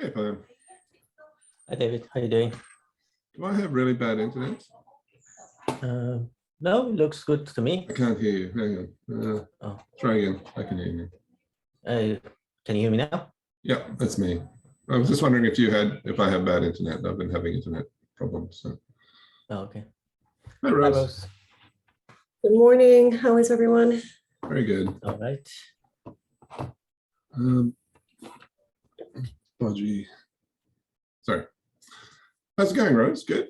Hey, Pam. Hi, David. How you doing? Do I have really bad internet? No, it looks good to me. I can't hear you. Hang on. Oh. Try again. I can hear you. Can you hear me now? Yeah, that's me. I was just wondering if I have bad internet. I've been having internet problems. So. Oh, okay. Hi, Rose. Good morning. How is everyone? Very good. All right. Budgie. Sorry. How's it going, Rose? Good?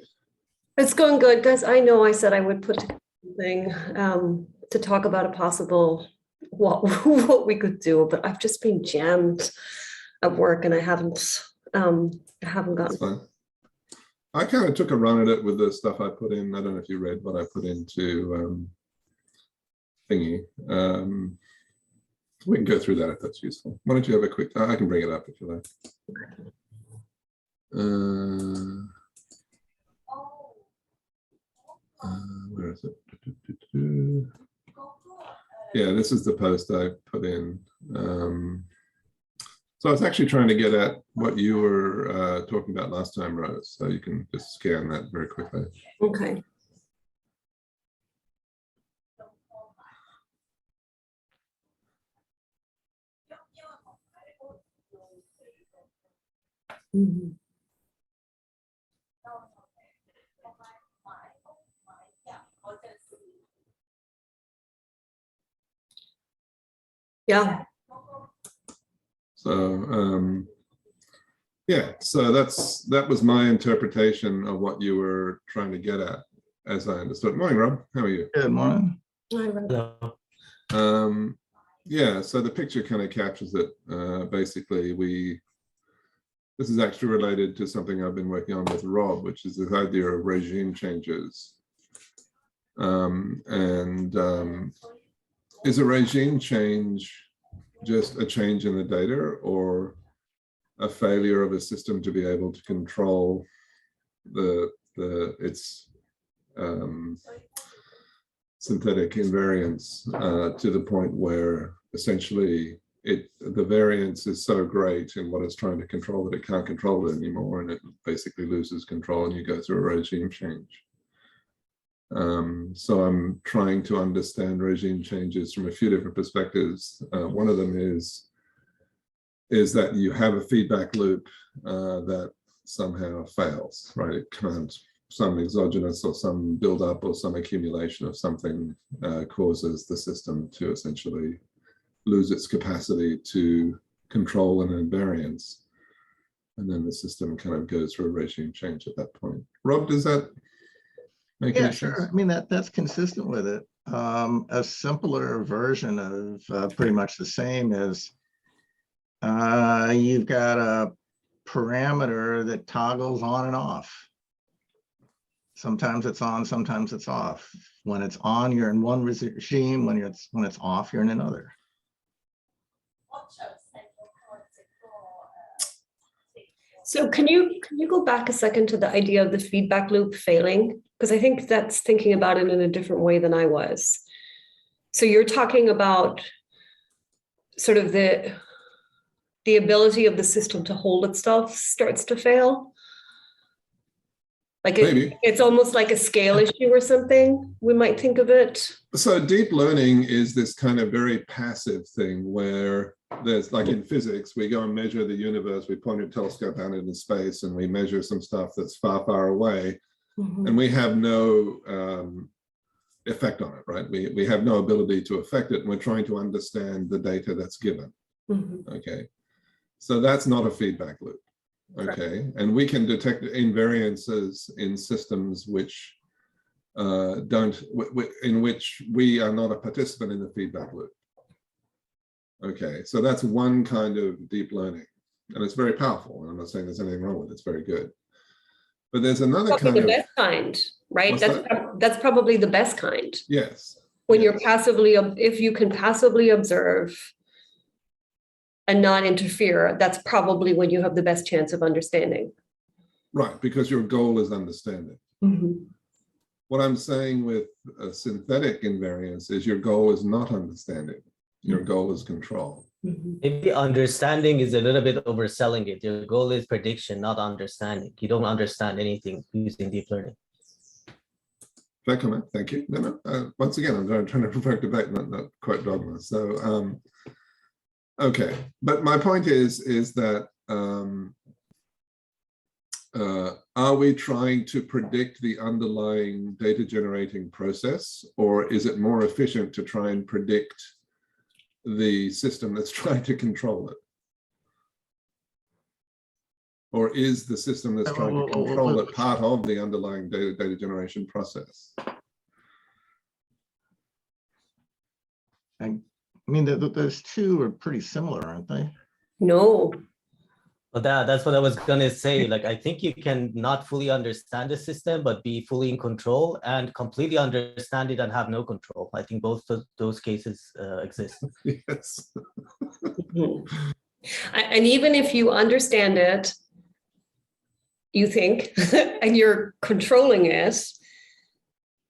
It's going good, guys. I know I said I would put something to talk about a possible what we could do, but I've just been jammed at work and I haven't gotten. That's fine. I kind of took a run at it with the stuff I put in. I don't know if you read what I put into thingy. We can go through that if that's useful. Why don't you have a quick, I can bring it up if you like. Where is it? Yeah, this is the post I put in. So I was actually trying to get at what you were talking about last time, Rose. So you can just scan that very quickly. Okay. Mm-hmm. Yeah. So yeah, so that was my interpretation of what you were trying to get at, as I understood. Morning, Rob. How are you? Good morning. Hello. Yeah, so the picture kind of captures it. Basically, this is actually related to something I've been working on with Rob, which is the idea of regime changes. Is a regime change just a change in the data or a failure of a system to be able to control its synthetic invariance to the point where essentially the variance is so great in what it's trying to control that it can't control it anymore, and it basically loses control and you go through a regime change. So I'm trying to understand regime changes from a few different perspectives. One of them is that you have a feedback loop that somehow fails, right? It can't, some exogenous or some buildup or some accumulation of something causes the system to essentially lose its capacity to control an invariance. And then the system kind of goes through a regime change at that point. Rob, does that make any Sure. sense? I mean, that's consistent with it. A simpler version of pretty much the same is you've got a parameter that toggles on and off. Sometimes it's on, sometimes it's off. When it's on, you're in one regime. When it's off, you're in another. So can you go back a second to the idea of the feedback loop failing? Because I think that's thinking about it in a different way than I was. So you're talking about sort of the ability of the system to hold itself starts to fail. Like it's almost like a scale issue or something, we might think of it. So deep learning is this kind of very passive thing where there's, like in physics, we go and measure the universe, we point a telescope out into space and we measure some stuff that's far, far away. Mm-hmm. And we have no effect on it, right? We have no ability to affect it, and we're trying to understand the data that's given. Mm-hmm. Okay, so that's not a feedback loop. Okay, right. And we can detect invariances in systems which in which we are not a participant in the feedback loop. Okay, so that's one kind of deep learning, and it's very powerful. And I'm not saying there's anything wrong with it, it's very good. But there's another kind of the best kind, right? That's probably the best kind. Yes. When you're passively, if you can passively observe and not interfere, that's probably when you have the best chance of understanding. Right, because your goal is understanding. Mm-hmm. What I'm saying with a synthetic invariance is your goal is not understanding. Your goal is control. Mhm. Maybe understanding is a little bit overselling it. Your goal is prediction, not understanding. You don't understand anything using deep learning. Fair comment. Thank you. No. Once again, I'm trying to provoke debate, not quite dogma. So, okay. But my point is that are we trying to predict the underlying data generating process, or is it more efficient to try and predict the system that's trying to control it? Or is the system that's trying to control it part of the underlying data generation process? I mean, those two are pretty similar, aren't they? No, But that's what I was gonna say. Like, I think you can not fully understand the system, but be fully in control, and completely understand it and have no control. I think both of those cases exist. Yes. Mhm. And even if you understand it, you think, and you're controlling it,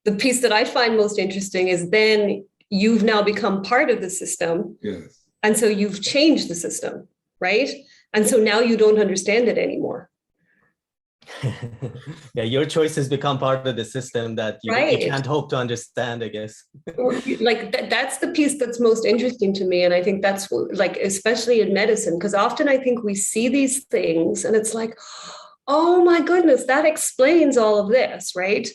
the piece that I find most interesting is then you've now become part of the system. Yes. And so you've changed the system, right? And so now you don't understand it anymore. Yeah, your choices become part of the system that you Right. can't hope to understand, I guess. Like that's the piece that's most interesting to me. And I think that's like, especially in medicine, because often I think we see these things and it's like, oh my goodness, that explains all of this, right?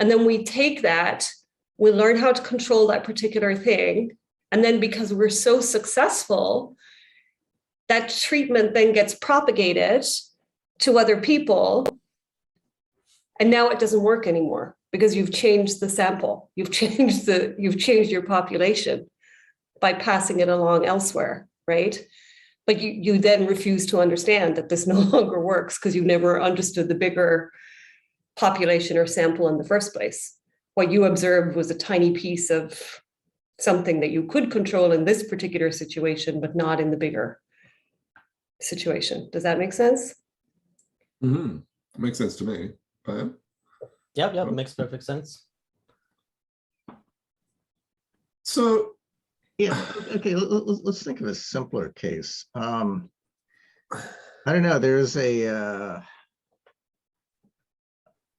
And then we take that, we learn how to control that particular thing. And then because we're so successful, that treatment then gets propagated to other people. And now it doesn't work anymore because you've changed the sample. You've changed your population by passing it along elsewhere, right? But you then refuse to understand that this no longer works because you never understood the bigger population or sample in the first place. What you observed was a tiny piece of something that you could control in this particular situation, but not in the bigger situation. Does that make sense? Mm-hmm. Makes sense to me. Pam? Yeah, it makes perfect sense. So, Yeah, okay, let's think of a simpler case. I don't know, there's a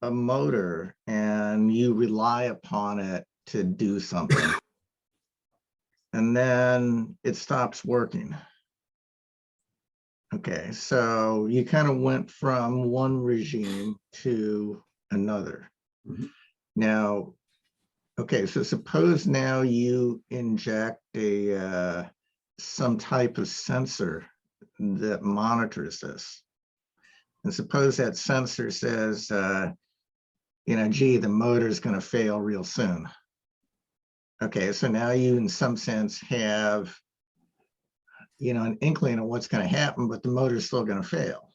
motor and you rely upon it to do something. And then it stops working. Okay, so you kind of went from one regime to another. Mhm. Now, okay, so suppose now you inject a some type of sensor that monitors this. And suppose that sensor says, gee, the motor is going to fail real soon. Okay, so now you in some sense have an inkling of what's going to happen, but the motor is still going to fail.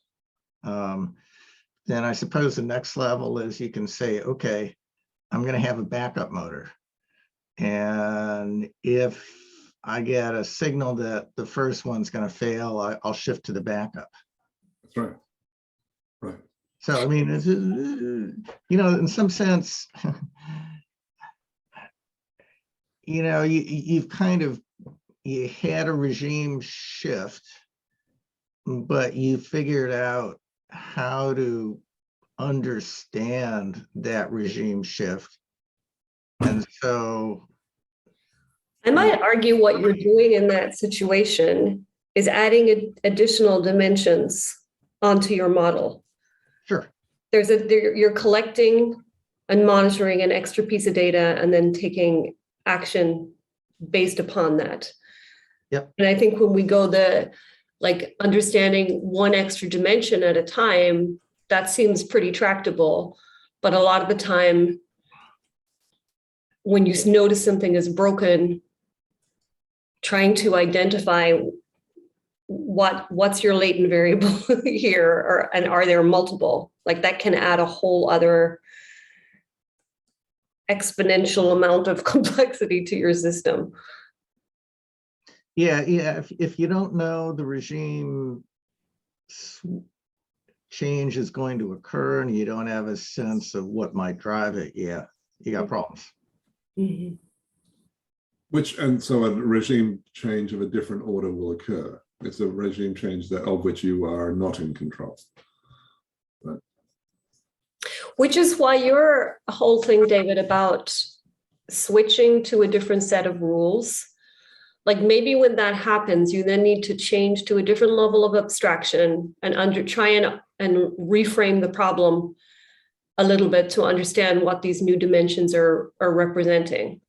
Then I suppose the next level is you can say, okay, I'm going to have a backup motor. And if I get a signal that the first one's going to fail, I'll shift to the backup. that's right. Right. So, I mean, in some sense, you've kind of, you had a regime shift, but you figured out how to understand that regime shift. And so I might argue what you're doing in that situation is adding additional dimensions onto your model. sure. You're collecting and monitoring an extra piece of data and then taking action based upon that. Yep. And I think when we go understanding one extra dimension at a time, that seems pretty tractable. But a lot of the time, when you notice something is broken, trying to identify what's your latent variable here, and are there multiple? Like that can add a whole other exponential amount of complexity to your system. Yeah. If you don't know the regime change is going to occur and you don't have a sense of what might drive it, yeah, you got problems. Mm-hmm. And so a regime change of a different order will occur. It's a regime change that of which you are not in control. Right. Which is why your whole thing, David, about switching to a different set of rules, like maybe when that happens, you then need to change to a different level of abstraction and try and reframe the problem a little bit to understand what these new dimensions are representing.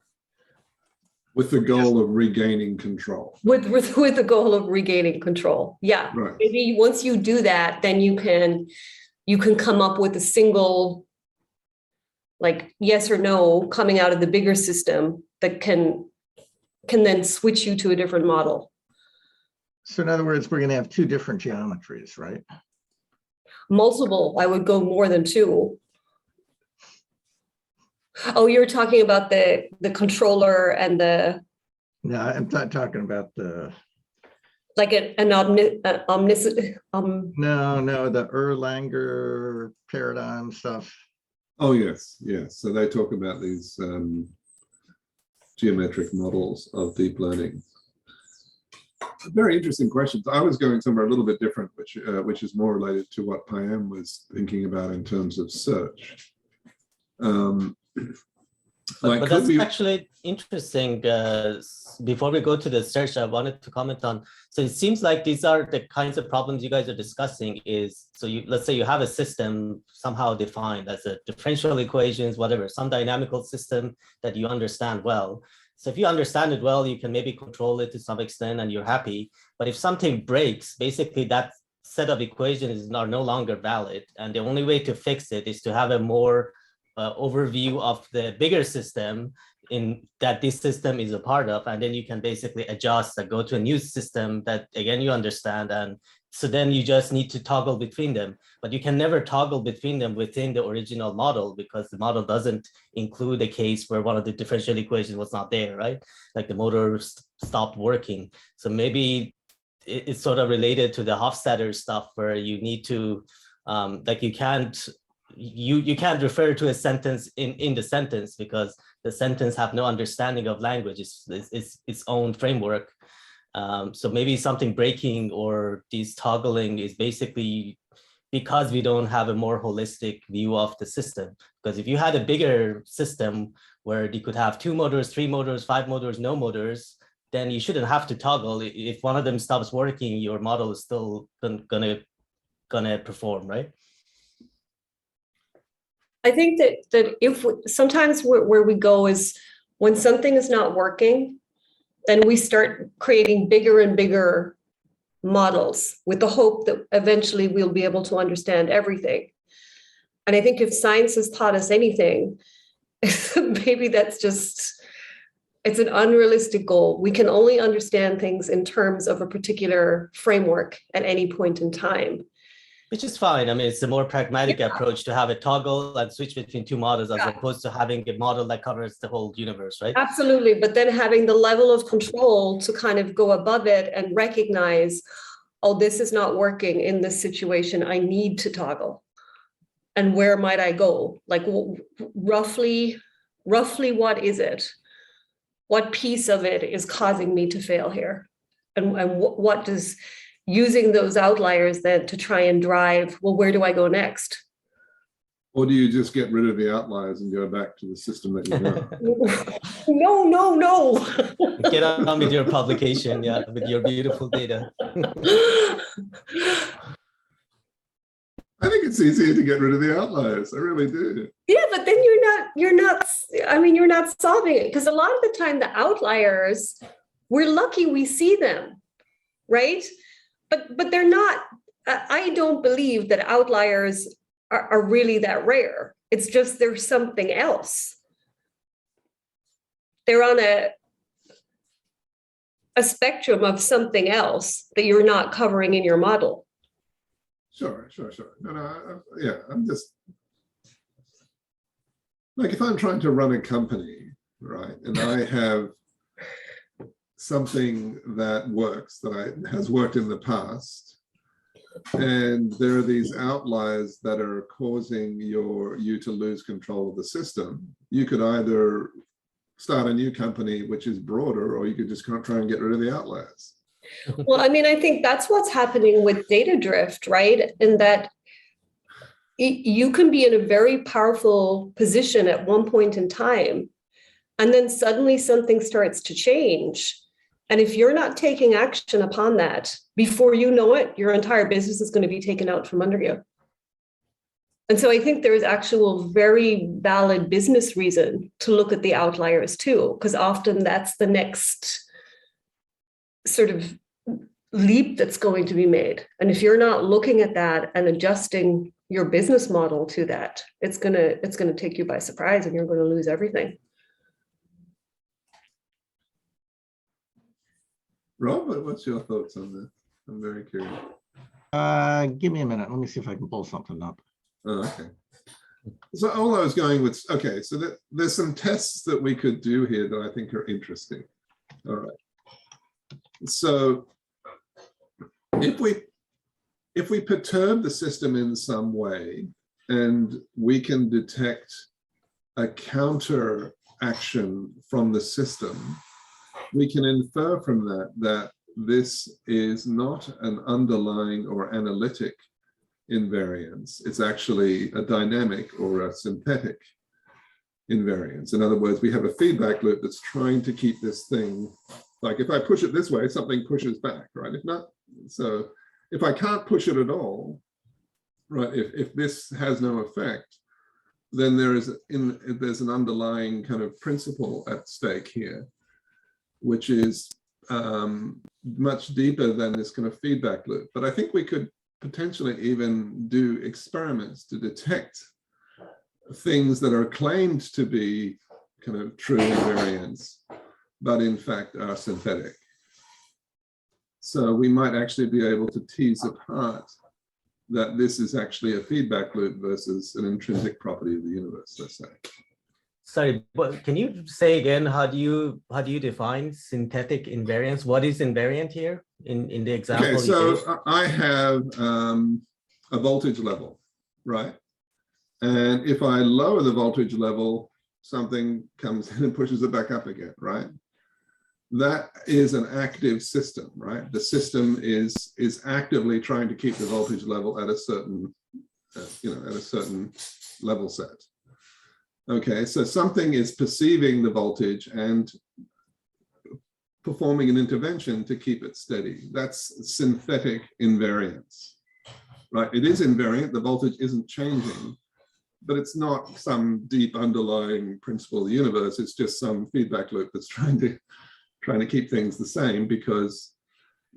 With the goal of regaining control. With the goal of regaining control. Yeah. Right. Maybe once you do that, then you can come up with a single, like, yes or no coming out of the bigger system that can then switch you to a different model. So in other words, we're going to have two different geometries, right? Multiple, I would go more than two. Oh, you're talking about the controller and the. No, I'm not talking about the. Like an omniscient. No, the Erlanger paradigm stuff. Oh, yes, yes. So they talk about these geometric models of deep learning. Very interesting questions. I was going somewhere a little bit different, which is more related to what Payam was thinking about in terms of search. But that's actually interesting. Before we go to the search, I wanted to comment on. So it seems like these are the kinds of problems you guys are discussing. Let's say you have a system somehow defined as a differential equations, whatever, some dynamical system that you understand well. So if you understand it well, you can maybe control it to some extent and you're happy. But if something breaks, basically that set of equations are no longer valid. And the only way to fix it is to have a more overview of the bigger system in that this system is a part of, and then you can basically adjust and go to a new system that again you understand, and so then you just need to toggle between them. But you can never toggle between them within the original model because the model doesn't include a case where one of the differential equations was not there, right? Like the motor stopped working. So maybe it's sort of related to the Hofstadter stuff where you need to like you can't refer to a sentence in the sentence because the sentence have no understanding of language. It's its own framework. So maybe something breaking or these toggling is basically because we don't have a more holistic view of the system. Because if you had a bigger system where you could have 2 motors, 3 motors, 5 motors, no motors, then you shouldn't have to toggle. If one of them stops working, your model is still gonna perform, right? I think that if sometimes where we go is when something is not working, then we start creating bigger and bigger models with the hope that eventually we'll be able to understand everything. And I think if science has taught us anything, maybe that's just, it's an unrealistic goal. We can only understand things in terms of a particular framework at any point in time. Which is fine. I mean, it's a more pragmatic approach to have a toggle and switch between 2 models as opposed to having a model that covers the whole universe, right? Absolutely. But then having the level of control to kind of go above it and recognize, oh, this is not working in this situation. I need to toggle. And where might I go? Like roughly what is it? What piece of it is causing me to fail here? And what does using those outliers then to try and drive, well, where do I go next? Or do you just get rid of the outliers and go back to the system that you know? No. Get on with your publication, yeah, with your beautiful data. I think it's easier to get rid of the outliers. I really do. Yeah, but then you're not solving it, because a lot of the time the outliers, we're lucky we see them, right? But they're not, I don't believe that outliers are really that rare. It's just there's something else. They're on a spectrum of something else that you're not covering in your model. Sure. Yeah, I'm just, like if I'm trying to run a company, right, and I have something that works, has worked in the past, and there are these outliers that are causing you to lose control of the system. You could either start a new company which is broader, or you could just try and get rid of the outliers. Well, I mean, I think that's what's happening with data drift, right? In that you can be in a very powerful position at one point in time, and then suddenly something starts to change. And if you're not taking action upon that, before you know it, your entire business is going to be taken out from under you. And so I think there is actual very valid business reason to look at the outliers too, because often that's the next sort of leap that's going to be made. And if you're not looking at that and adjusting your business model to that, it's gonna take you by surprise, and you're going to lose everything. Rob, what's your thoughts on this? I'm very curious. Give me a minute. Let me see if I can pull something up. Oh, okay. So all I was going with, okay, so there's some tests that we could do here that I think are interesting. All right. So if we perturb the system in some way, and we can detect a counter action from the system, we can infer from that this is not an underlying or analytic invariance. It's actually a dynamic or a synthetic invariance. In other words, we have a feedback loop that's trying to keep this thing, like if I push it this way, something pushes back, right? If not, so if I can't push it at all, right, if this has no effect, then there's an underlying kind of principle at stake here, which is much deeper than this kind of feedback loop. But I think we could potentially even do experiments to detect things that are claimed to be kind of true invariants, but in fact are synthetic. So we might actually be able to tease apart that this is actually a feedback loop versus an intrinsic property of the universe, let's say. Sorry, but can you say again, how do you define synthetic invariance? What is invariant here in the example? Okay, so I have a voltage level, right? And if I lower the voltage level, something comes in and pushes it back up again, right? That is an active system, right? The system is actively trying to keep the voltage level at a certain, at a certain level set. Okay, so something is perceiving the voltage and performing an intervention to keep it steady. That's synthetic invariance, right? It is invariant, the voltage isn't changing, but it's not some deep underlying principle of the universe. It's just some feedback loop that's trying to keep things the same because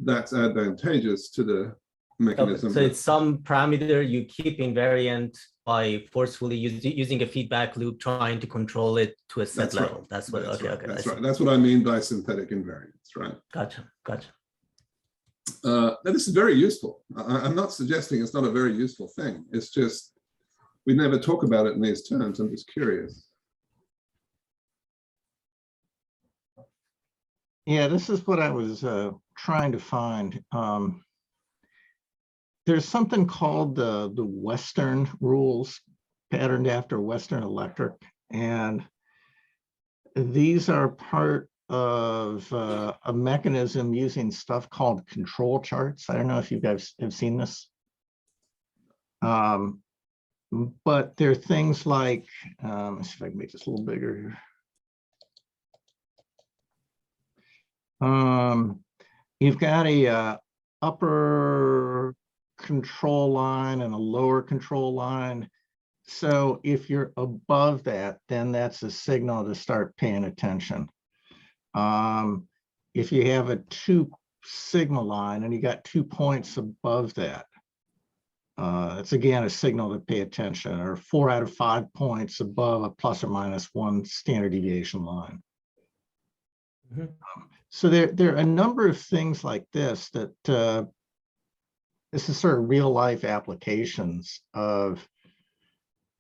that's advantageous to the mechanism. So it's some parameter you keep invariant by forcefully using a feedback loop, trying to control it to a set level. Right. That's what. That's okay, right. okay. That's right. That's what I mean by synthetic invariance, right? Gotcha. Now this is very useful. I'm not suggesting it's not a very useful thing. It's just we never talk about it in these terms. I'm just curious. Yeah, this is what I was trying to find. There's something called the Western rules, patterned after Western Electric, and these are part of a mechanism using stuff called control charts. I don't know if you guys have seen this, but there are things like, let's see if I can make this a little bigger here. You've got a upper control line and a lower control line. So if you're above that, then that's a signal to start paying attention. If you have a 2 sigma line and you got 2 points above that, it's again a signal to pay attention, or 4 out of 5 points above a plus or minus 1 standard deviation line. Mm-hmm. So there are a number of things like this that this is sort of real life applications of,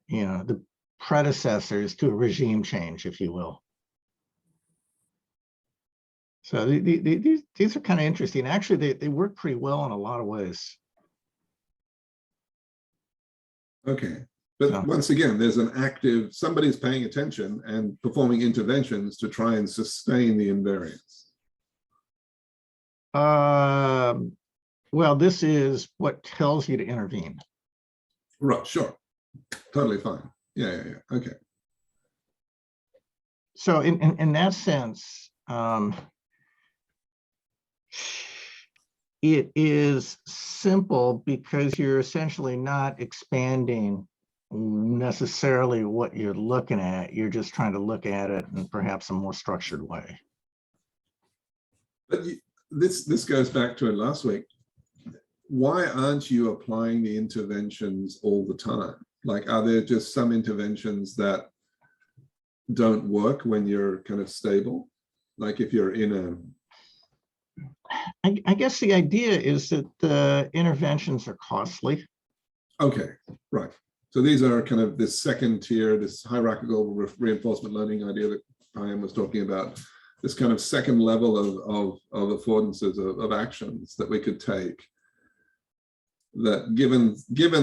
the predecessors to a regime change, if you will. So these are kind of interesting. Actually, they work pretty well in a lot of ways. Okay, But So- once again, there's an active, somebody's paying attention and performing interventions to try and sustain the invariance. Well, this is what tells you to intervene. Right, sure. Totally fine. Yeah. Okay. So in that sense, it is simple because you're essentially not expanding necessarily what you're looking at. You're just trying to look at it in perhaps a more structured way. But this goes back to it last week. Why aren't you applying the interventions all the time? Like, are there just some interventions that don't work when you're kind of stable? Like if you're in a... I guess the idea is that the interventions are costly. Okay, right. So these are kind of this second tier, this hierarchical reinforcement learning idea that Payam was talking about, this kind of second level of affordances of actions that we could take. That given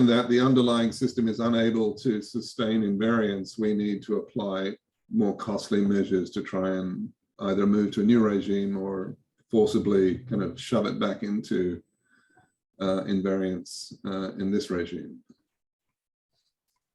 that the underlying system is unable to sustain invariance, we need to apply more costly measures to try and either move to a new regime or forcibly kind of shove it back into invariance in this regime.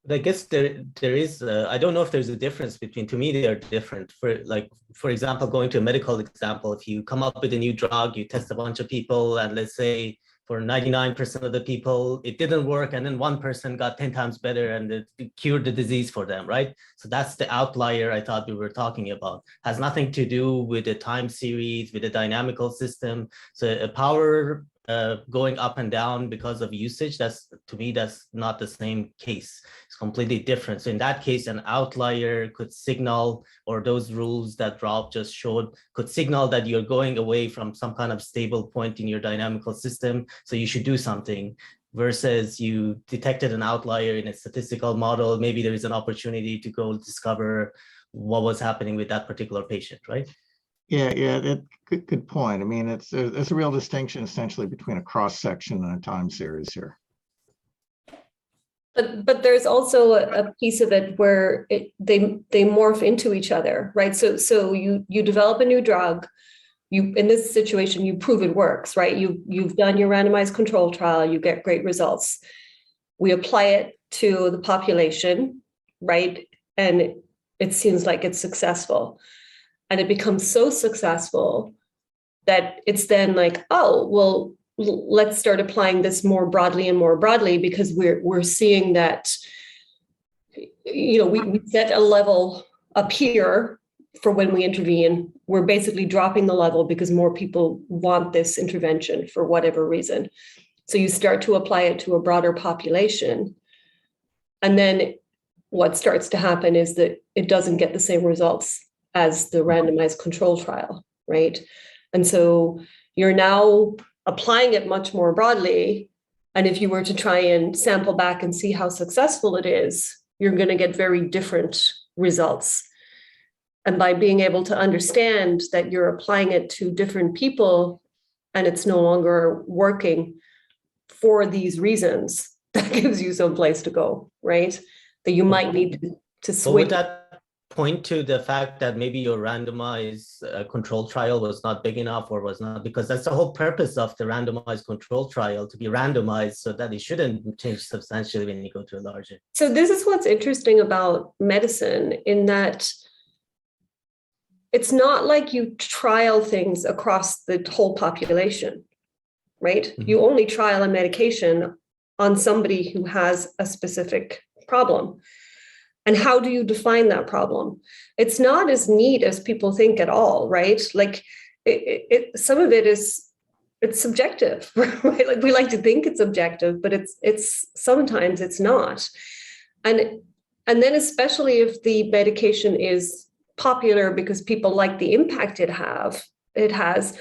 But I guess there is, I don't know if there's a difference between, to me, they are different. For example, going to a medical example, if you come up with a new drug, you test a bunch of people, and let's say for 99% of the people, it didn't work, and then one person got 10 times better and it cured the disease for them, right? So that's the outlier I thought we were talking about. Has nothing to do with the time series, with the dynamical system. So a power going up and down because of usage, to me, that's not the same case. It's completely different. So in that case, an outlier could signal, or those rules that Rob just showed could signal that you're going away from some kind of stable point in your dynamical system. So you should do something, versus you detected an outlier in a statistical model. Maybe there is an opportunity to go discover what was happening with that particular patient, right? Yeah, good point. I mean, there's a real distinction essentially between a cross section and a time series here. But there's also a piece of it where they morph into each other, right? So you develop a new drug. In this situation, you prove it works, right? You've done your randomized control trial. You get great results. We apply it to the population, right? And it seems like it's successful. And it becomes so successful that it's then like, oh, well, let's start applying this more broadly, because we're seeing that, we set a level up here for when we intervene. We're basically dropping the level because more people want this intervention for whatever reason. So you start to apply it to a broader population. And then what starts to happen is that it doesn't get the same results as the randomized control trial, right? And so you're now applying it much more broadly. And if you were to try and sample back and see how successful it is, you're going to get very different results. And by being able to understand that you're applying it to different people and it's no longer working for these reasons, that gives you some place to go, right? That you might need to So switch. would that point to the fact that maybe your randomized control trial was not big enough, or was not, because that's the whole purpose of the randomized control trial, to be randomized so that it shouldn't change substantially when you go to a larger. So this is what's interesting about medicine, in that it's not like you trial things across the whole population, right? Mm-hmm. You only trial a medication on somebody who has a specific problem. And how do you define that problem? It's not as neat as people think at all, right? Like some of it is, it's subjective, right? Like we like to think it's objective, but it's sometimes it's not. And then especially if the medication is popular because people like the impact it has,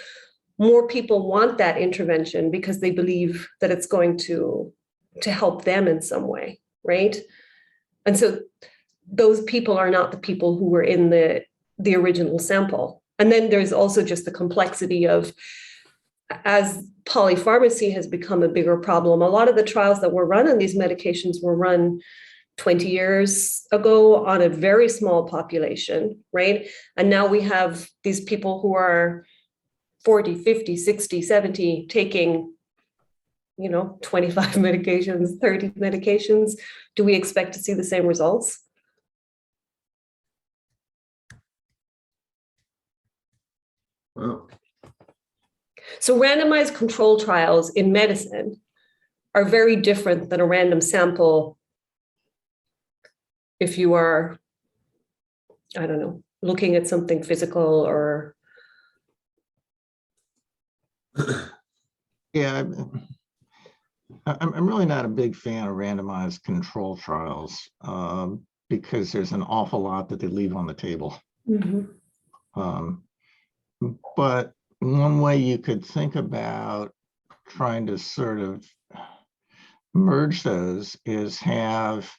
more people want that intervention because they believe that it's going to help them in some way, right? And so those people are not the people who were in the original sample. And then there's also just the complexity of, as polypharmacy has become a bigger problem, a lot of the trials that were run on these medications were run 20 years ago on a very small population, right? And now we have these people who are 40, 50, 60, 70 taking, 25 medications, 30 medications. Do we expect to see the same results? Wow. So randomized control trials in medicine are very different than a random sample if you are, I don't know, looking at something physical or. Yeah, I'm really not a big fan of randomized control trials because there's an awful lot that they leave on the table. But one way you could think about trying to sort of merge those is have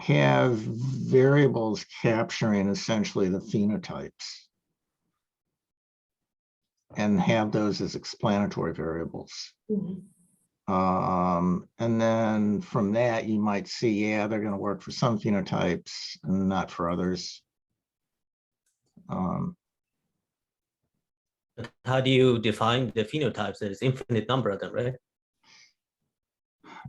variables capturing essentially the phenotypes and have those as explanatory variables. And then from that, you might see, yeah, they're going to work for some phenotypes and not for others. How do you define the phenotypes? There's infinite number of them, right?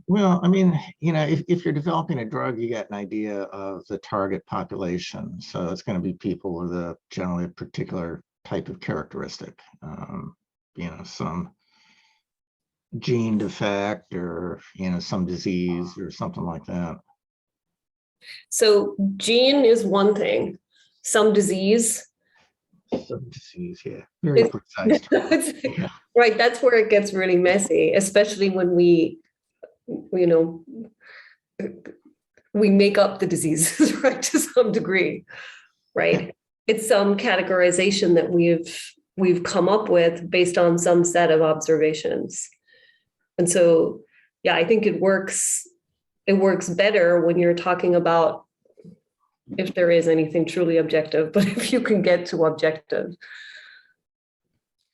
Well, I mean, if you're developing a drug, you get an idea of the target population. So it's going to be people with a generally a particular type of characteristic, some gene defect or, some disease or something like that. So gene is one thing, some disease. Some disease, yeah, very precise. Yeah. Right, that's where it gets really messy, especially when we make up the diseases, right, to some degree, right? It's some categorization that we've come up with based on some set of observations. And so, yeah, I think it works better when you're talking about if there is anything truly objective, but if you can get to objective.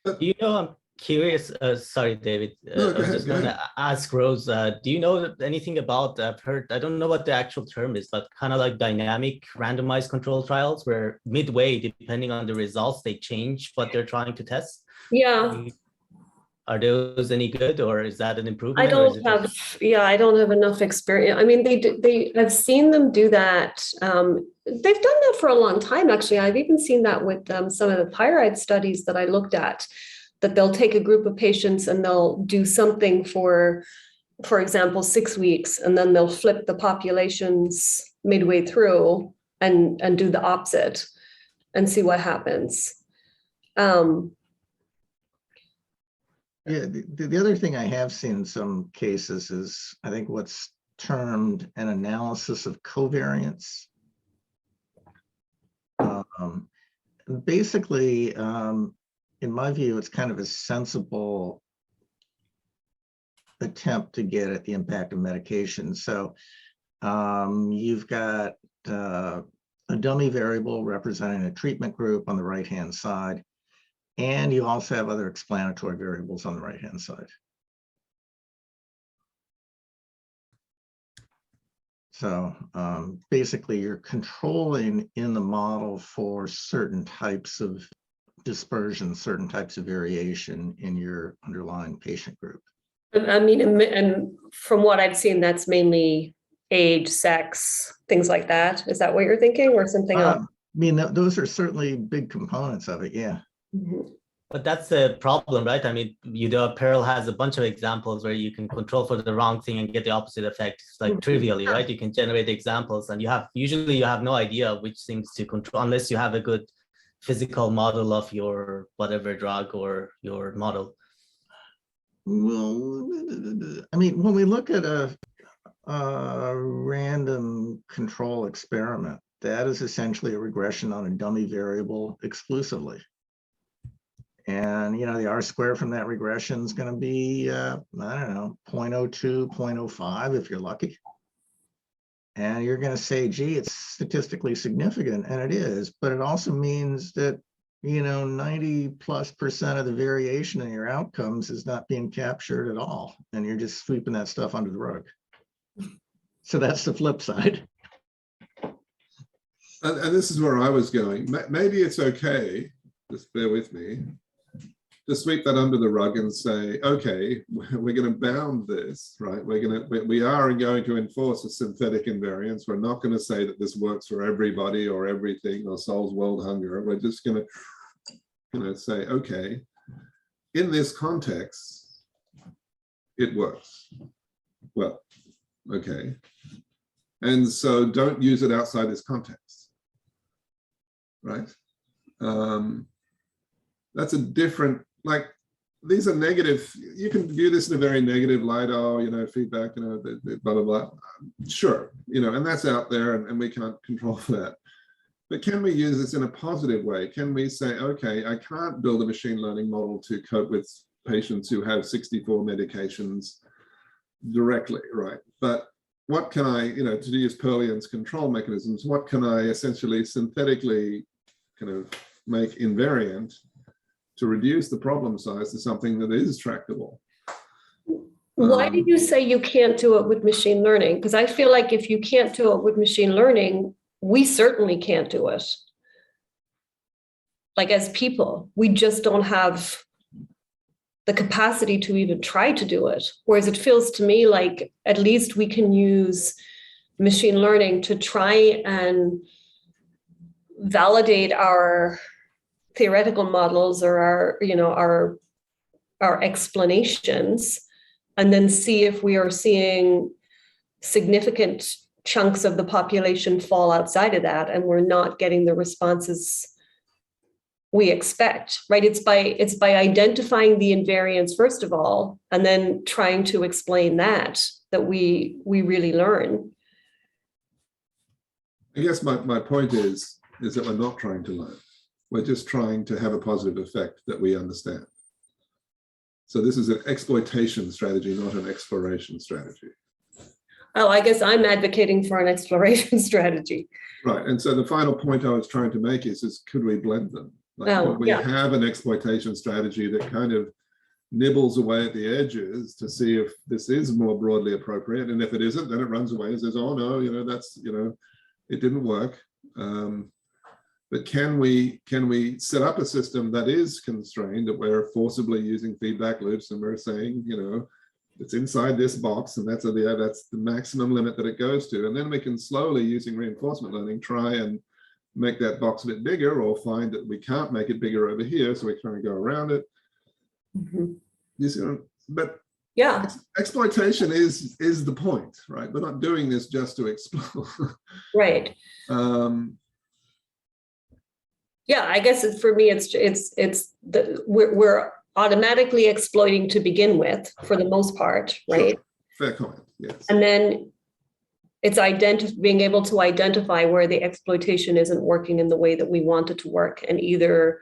I'm curious, sorry, David, No, I was just going to ask Rose, do you know anything about, I've heard, I don't know what the actual term is, but kind of like dynamic randomized control trials where midway, depending on the results, they change what they're trying to test? Yeah. Are those any good, or is that an improvement? I don't have enough experience. I mean, I've seen them do that. They've done that for a long time, actually. I've even seen that with some of the pyrite studies that I looked at, that they'll take a group of patients and they'll do something for example, 6 weeks, and then they'll flip the populations midway through and do the opposite and see what happens. Yeah, the other thing I have seen in some cases is, I think, what's termed an analysis of covariance. Basically, in my view, it's kind of a sensible attempt to get at the impact of medication. So you've got a dummy variable representing a treatment group on the right-hand side. And you also have other explanatory variables on the right-hand side. So basically, you're controlling in the model for certain types of dispersion, certain types of variation in your underlying patient group. I mean, and from what I've seen, that's mainly age, sex, things like that. Is that what you're thinking, or something else? I mean, those are certainly big components of it, yeah. But that's the problem, right? I mean, Perl has a bunch of examples where you can control for the wrong thing and get the opposite effect, like trivially, right? You can generate examples, and usually you have no idea which things to control unless you have a good physical model of your whatever drug or your model. Well, I mean, when we look at a random control experiment, that is essentially a regression on a dummy variable exclusively. And, the R-squared from that regression is going to be, I don't know, 0.02, 0.05 if you're lucky. And you're going to say, gee, it's statistically significant, and it is, but it also means that 90+% of the variation in your outcomes is not being captured at all. And you're just sweeping that stuff under the rug. So that's the flip side. And this is where I was going. Maybe it's okay, just bear with me, to sweep that under the rug and say, okay, we're going to bound this, right? We are going to enforce a synthetic invariance. We're not going to say that this works for everybody or everything or solves world hunger. We're just going to say, okay, in this context, it works. Well, okay. And so don't use it outside this context, right? That's a different, like, these are negative. You can view this in a very negative light. Oh, feedback, blah, blah, blah. Sure, and that's out there and we can't control for that. But can we use this in a positive way? Can we say, okay, I can't build a machine learning model to cope with patients who have 64 medications directly, right? But what can I, to use Perlian's control mechanisms, what can I essentially synthetically kind of make invariant to reduce the problem size to something that is tractable? Why did you say you can't do it with machine learning? Because I feel like if you can't do it with machine learning, we certainly can't do it. Like, as people, we just don't have the capacity to even try to do it. Whereas it feels to me like at least we can use machine learning to try and validate our theoretical models or our explanations, and then see if we are seeing significant chunks of the population fall outside of that and we're not getting the responses we expect, right? It's by identifying the invariance first of all, and then trying to explain that we really learn. I guess my point is that we're not trying to learn. We're just trying to have a positive effect that we understand. So this is an exploitation strategy, not an exploration strategy. Oh, I guess I'm advocating for an exploration strategy. Right. And so the final point I was trying to make is could we blend them? Could we have an exploitation strategy that kind of nibbles away at the edges to see if this is more broadly appropriate? And if it isn't, then it runs away and says, oh no, that's, it didn't work. But can we set up a system that is constrained, that we're forcibly using feedback loops and we're saying, it's inside this box and that's the maximum limit that it goes to. And then we can slowly, using reinforcement learning, try and make that box a bit bigger, or find that we can't make it bigger over here, so we're trying to go around it. Mm-hmm. But yeah, exploitation is the point, right? We're not doing this just to explore. Right. Yeah, I guess for me, we're automatically exploiting to begin with, for the most part, right? Sure. Fair comment. Yes. And then it's being able to identify where the exploitation isn't working in the way that we want it to work, and either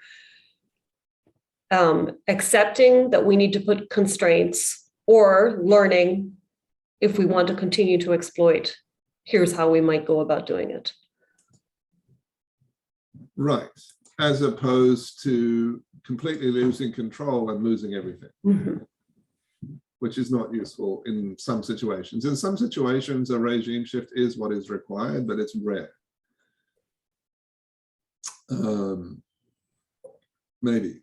accepting that we need to put constraints, or learning, if we want to continue to exploit, here's how we might go about doing it. Right. As opposed to completely losing control and losing everything. Mm-hmm. Which is not useful in some situations. In some situations, a regime shift is what is required, but it's rare. Maybe.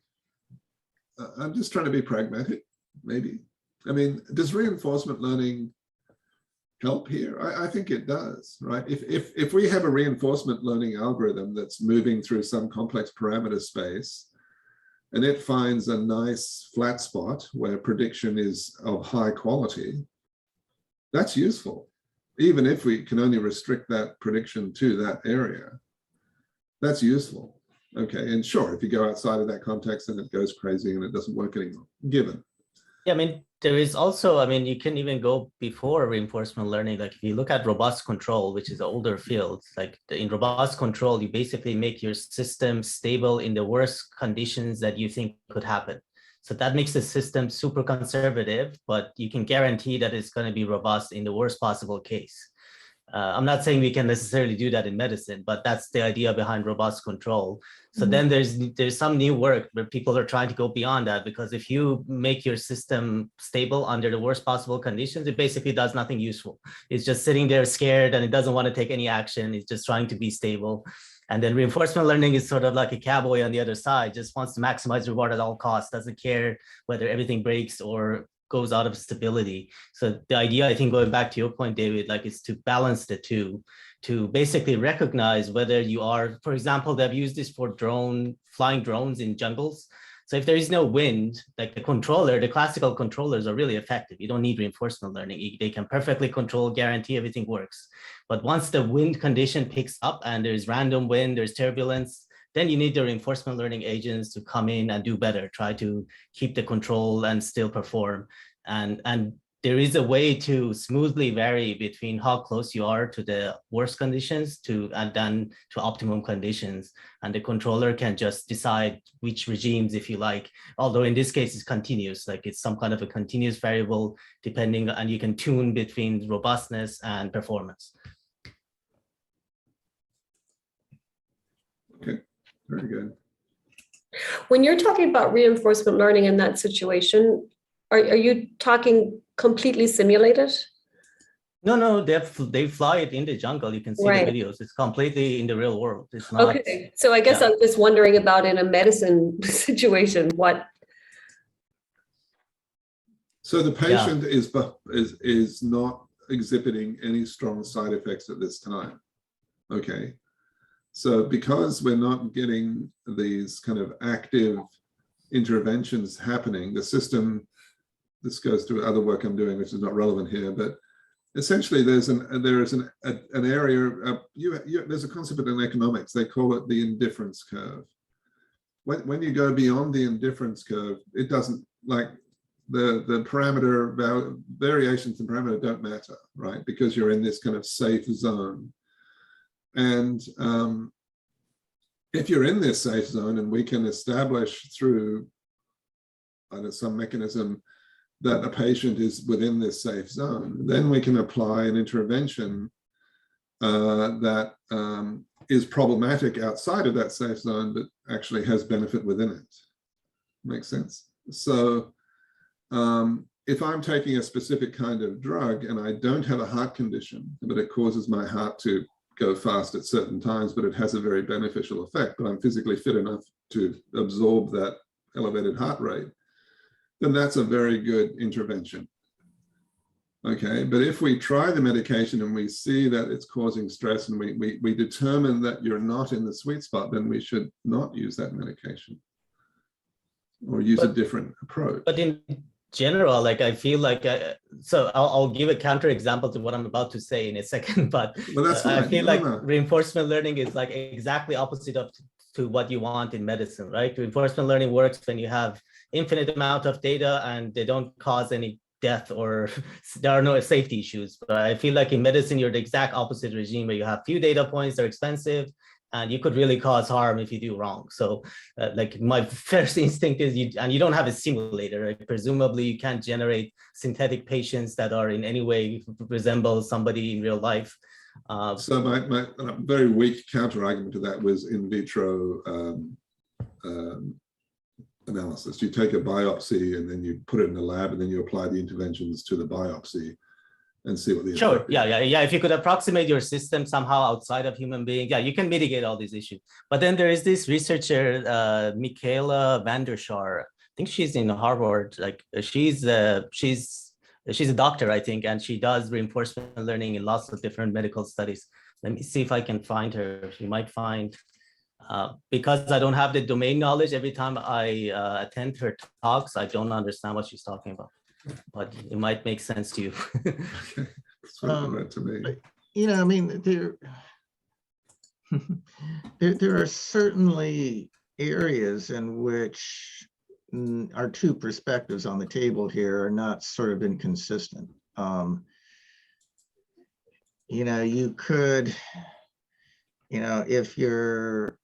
I'm just trying to be pragmatic, maybe. I mean, does reinforcement learning help here? I think it does, right? If we have a reinforcement learning algorithm that's moving through some complex parameter space, and it finds a nice flat spot where prediction is of high quality, that's useful. Even if we can only restrict that prediction to that area, that's useful. Okay, and sure, if you go outside of that context and it goes crazy and it doesn't work anymore, given. Yeah, I mean, there is also, you can even go before reinforcement learning. Like if you look at robust control, which is an older field, like in robust control, you basically make your system stable in the worst conditions that you think could happen. So that makes the system super conservative, but you can guarantee that it's going to be robust in the worst possible case. I'm not saying we can necessarily do that in medicine, but that's the idea behind robust control. So then there's some new work where people are trying to go beyond that, because if you make your system stable under the worst possible conditions, it basically does nothing useful. It's just sitting there scared and it doesn't want to take any action. It's just trying to be stable. And then reinforcement learning is sort of like a cowboy on the other side, just wants to maximize reward at all costs, doesn't care whether everything breaks or goes out of stability. So the idea, I think, going back to your point, David, like, is to balance the two, to basically recognize whether you are, for example, they've used this for flying drones in jungles. So if there is no wind, like the classical controllers are really effective. You don't need reinforcement learning. They can perfectly control, guarantee everything works. But once the wind condition picks up and there's random wind, there's turbulence, then you need the reinforcement learning agents to come in and do better, try to keep the control and still perform. And there is a way to smoothly vary between how close you are to the worst conditions and then to optimum conditions. And the controller can just decide which regimes, if you like, although in this case it's continuous, like it's some kind of a continuous variable depending, and you can tune between robustness and performance. Okay, very good. When you're talking about reinforcement learning in that situation, are you talking completely simulated? No, they fly it in the jungle. You can see Right. the videos. It's completely in the real world. It's not. Okay, so I guess Yeah. I'm just wondering about in a medicine situation, what? So the patient is not exhibiting any strong side effects at this time. Okay. So because we're not getting these kind of active interventions happening, the system, this goes to other work I'm doing, which is not relevant here, but essentially there is an area, there's a concept in economics, they call it the indifference curve. When you go beyond the indifference curve, it doesn't, like the parameter, variations in parameter don't matter, right? Because you're in this kind of safe zone. And if you're in this safe zone and we can establish through some mechanism that a patient is within this safe zone, then we can apply an intervention that is problematic outside of that safe zone, but actually has benefit within it. Makes sense? So if I'm taking a specific kind of drug and I don't have a heart condition, but it causes my heart to go fast at certain times, but it has a very beneficial effect, but I'm physically fit enough to absorb that elevated heart rate, then that's a very good intervention. Okay, but if we try the medication and we see that it's causing stress and we determine that you're not in the sweet spot, then we should not use that medication or use a different approach. But in general, like, I feel like, so I'll give a counter example to what I'm about to say in a second, but I feel like reinforcement learning is like exactly opposite to what you want in medicine, right? Reinforcement learning works when you have infinite amount of data and they don't cause any death or there are no safety issues. But I feel like in medicine, you're the exact opposite regime where you have few data points, they're expensive, and you could really cause harm if you do wrong. So like my first instinct is you don't have a simulator, right? Presumably you can't generate synthetic patients that are in any way resemble somebody in real life. So my very weak counter argument to that was in vitro analysis. You take a biopsy and then you put it in the lab and then you apply the interventions to the biopsy and see what the sure. effect is. Yeah. If you could approximate your system somehow outside of human being, yeah, you can mitigate all these issues. But then there is this researcher, Michaela van der Schaar. I think she's in Harvard. Like she's a doctor, I think, and she does reinforcement learning in lots of different medical studies. Let me see if I can find her. You might find, because I don't have the domain knowledge, every time I attend her talks, I don't understand what she's talking about. But it might make sense to you. Okay. That to me. You know, I mean, there are certainly areas in which our two perspectives on the table here are not sort of inconsistent. You know, you could, you know, if you're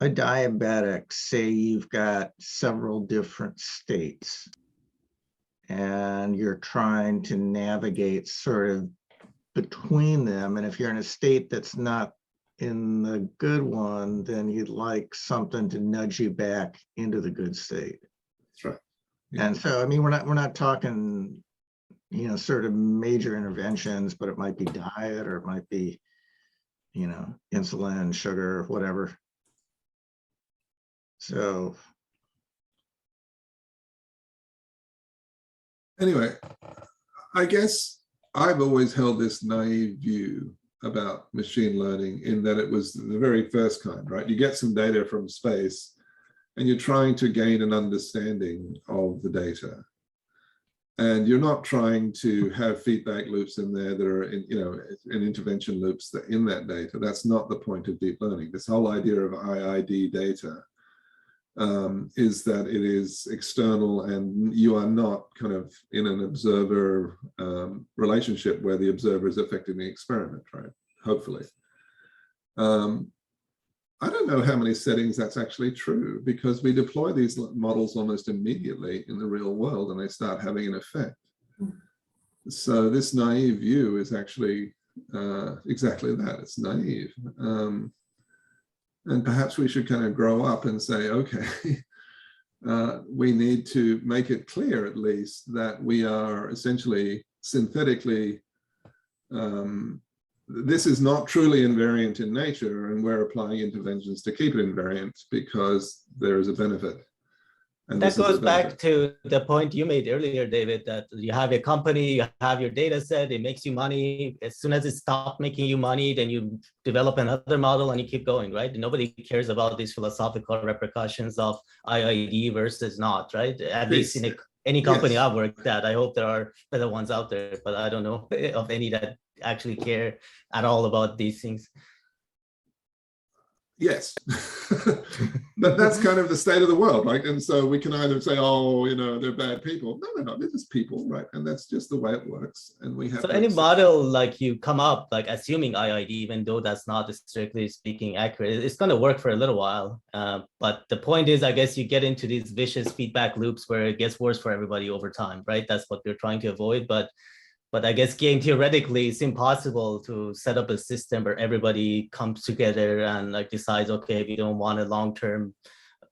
a diabetic, say you've got several different states and you're trying to navigate sort of between them. And if you're in a state that's not in the good one, then you'd like something to nudge you back into the good state. That's right. Yeah. And so, I mean, we're not talking, you know, sort of major interventions, but it might be diet, or it might be, you know, insulin, sugar, whatever. So Anyway, I guess I've always held this naive view about machine learning in that it was the very first kind, right? You get some data from space and you're trying to gain an understanding of the data. And you're not trying to have feedback loops in there that are in, you know, in intervention loops that in that data. That's not the point of deep learning. This whole idea of IID data is that it is external and you are not kind of in an observer relationship where the observer is affecting the experiment, right? Hopefully. I don't know how many settings that's actually true, because we deploy these models almost immediately in the real world and they start having an effect. So this naive view is actually exactly that, it's naive. And perhaps we should kind of grow up and say, okay, we need to make it clear at least that we are essentially synthetically, this is not truly invariant in nature, and we're applying interventions to keep it invariant because there is a benefit. And that goes back to the point you made earlier, David, that you have a company, you have your data set, it makes you money. As soon as it stops making you money, then you develop another model and you keep going, right? And nobody cares about these philosophical repercussions of IID versus not, right? At least in any company I've worked at. I hope there are better ones out there, but I don't know of any that actually care at all about these things. Yes, but that's kind of the state of the world, right? And so we can either say, oh, you know, they're bad people. No, they're just people, right? And that's just the way it works. And we have. So any model like you come up, like assuming IID, even though that's not strictly speaking accurate, it's going to work for a little while. But the point is, I guess you get into these vicious feedback loops where it gets worse for everybody over time, right? That's what we're trying to avoid. But I guess game theoretically, it's impossible to set up a system where everybody comes together and like decides, okay, we don't want a long-term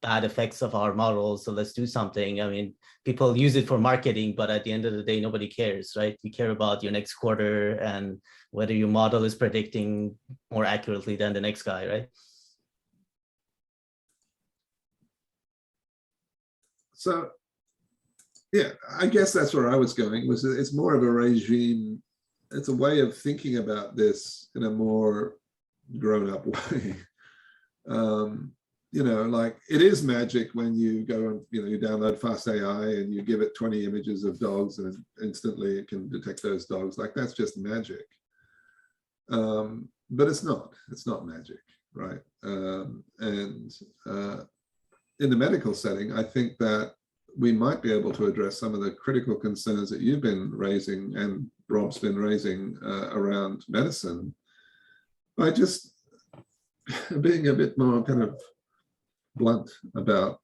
bad effects of our models, so let's do something. I mean, people use it for marketing, but at the end of the day, nobody cares, right? You care about your next quarter and whether your model is predicting more accurately than the next guy, right? So, yeah, I guess that's where I was going, was it's more of a regime, it's a way of thinking about this in a more grown-up way. You know, like it is magic when you go and, you know, you download Fast AI and you give it 20 images of dogs and instantly it can detect those dogs. Like that's just magic. But it's not magic, right? And in the medical setting, I think that we might be able to address some of the critical concerns that you've been raising and Rob's been raising around medicine by just being a bit more kind of blunt about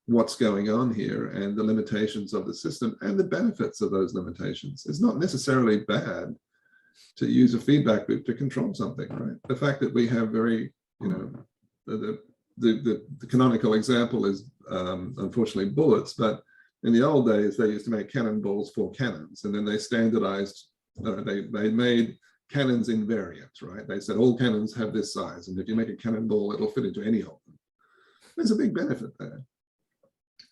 what's going on here and the limitations of the system and the benefits of those limitations. It's not necessarily bad to use a feedback loop to control something, right? The fact that we have very, you know, the canonical example is unfortunately bullets, but in the old days they used to make cannonballs for cannons, and then they standardized, they made cannons invariant, right? They said all cannons have this size, and if you make a cannonball, it'll fit into any of them. There's a big benefit there,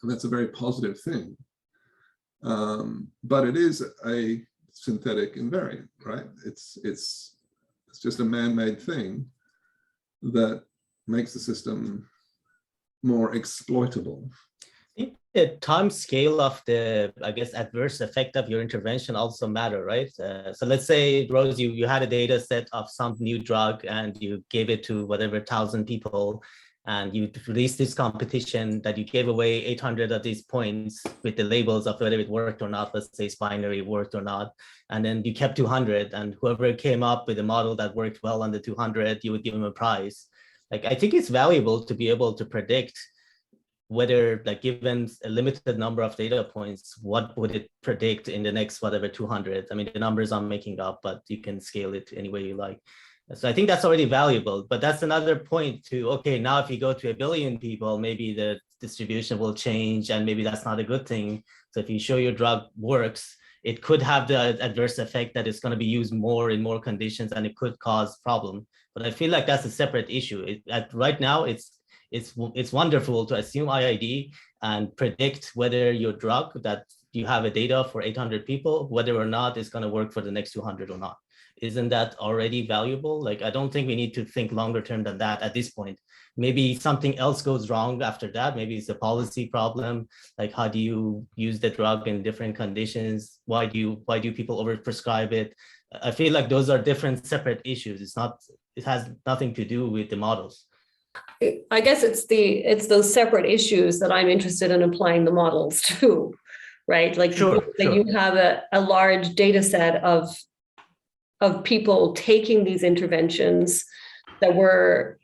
and that's a very positive thing. But it is a synthetic invariant, right? It's just a man-made thing that makes the system more exploitable. The time scale of the, I guess, adverse effect of your intervention also matter, right? So let's say, Rose, you had a data set of some new drug and you gave it to whatever 1,000 people, and you released this competition that you gave away 800 of these points with the labels of whether it worked or not. Let's say it's binary, worked or not. And then you kept 200, and whoever came up with a model that worked well on the 200, you would give them a prize. Like, I think it's valuable to be able to predict whether, like, given a limited number of data points, what would it predict in the next, whatever, 200? I mean, the numbers I'm making up, but you can scale it any way you like. So I think that's already valuable, but that's another point to, okay, now if you go to 1 billion people, maybe the distribution will change and maybe that's not a good thing. So if you show your drug works, it could have the adverse effect that it's going to be used more in more conditions and it could cause problem. But I feel like that's a separate issue. Right now, it's wonderful to assume IID and predict whether your drug that you have a data for 800 people, whether or not it's going to work for the next 200 or not. Isn't that already valuable? Like, I don't think we need to think longer term than that at this point. Maybe something else goes wrong after that. Maybe it's a policy problem. Like, how do you use the drug in different conditions? Why do people overprescribe it? I feel like those are different separate issues. It has nothing to do with the models. I guess it's those separate issues that I'm interested in applying the models to, right? Like, Sure. you have a large data set of people taking these interventions that were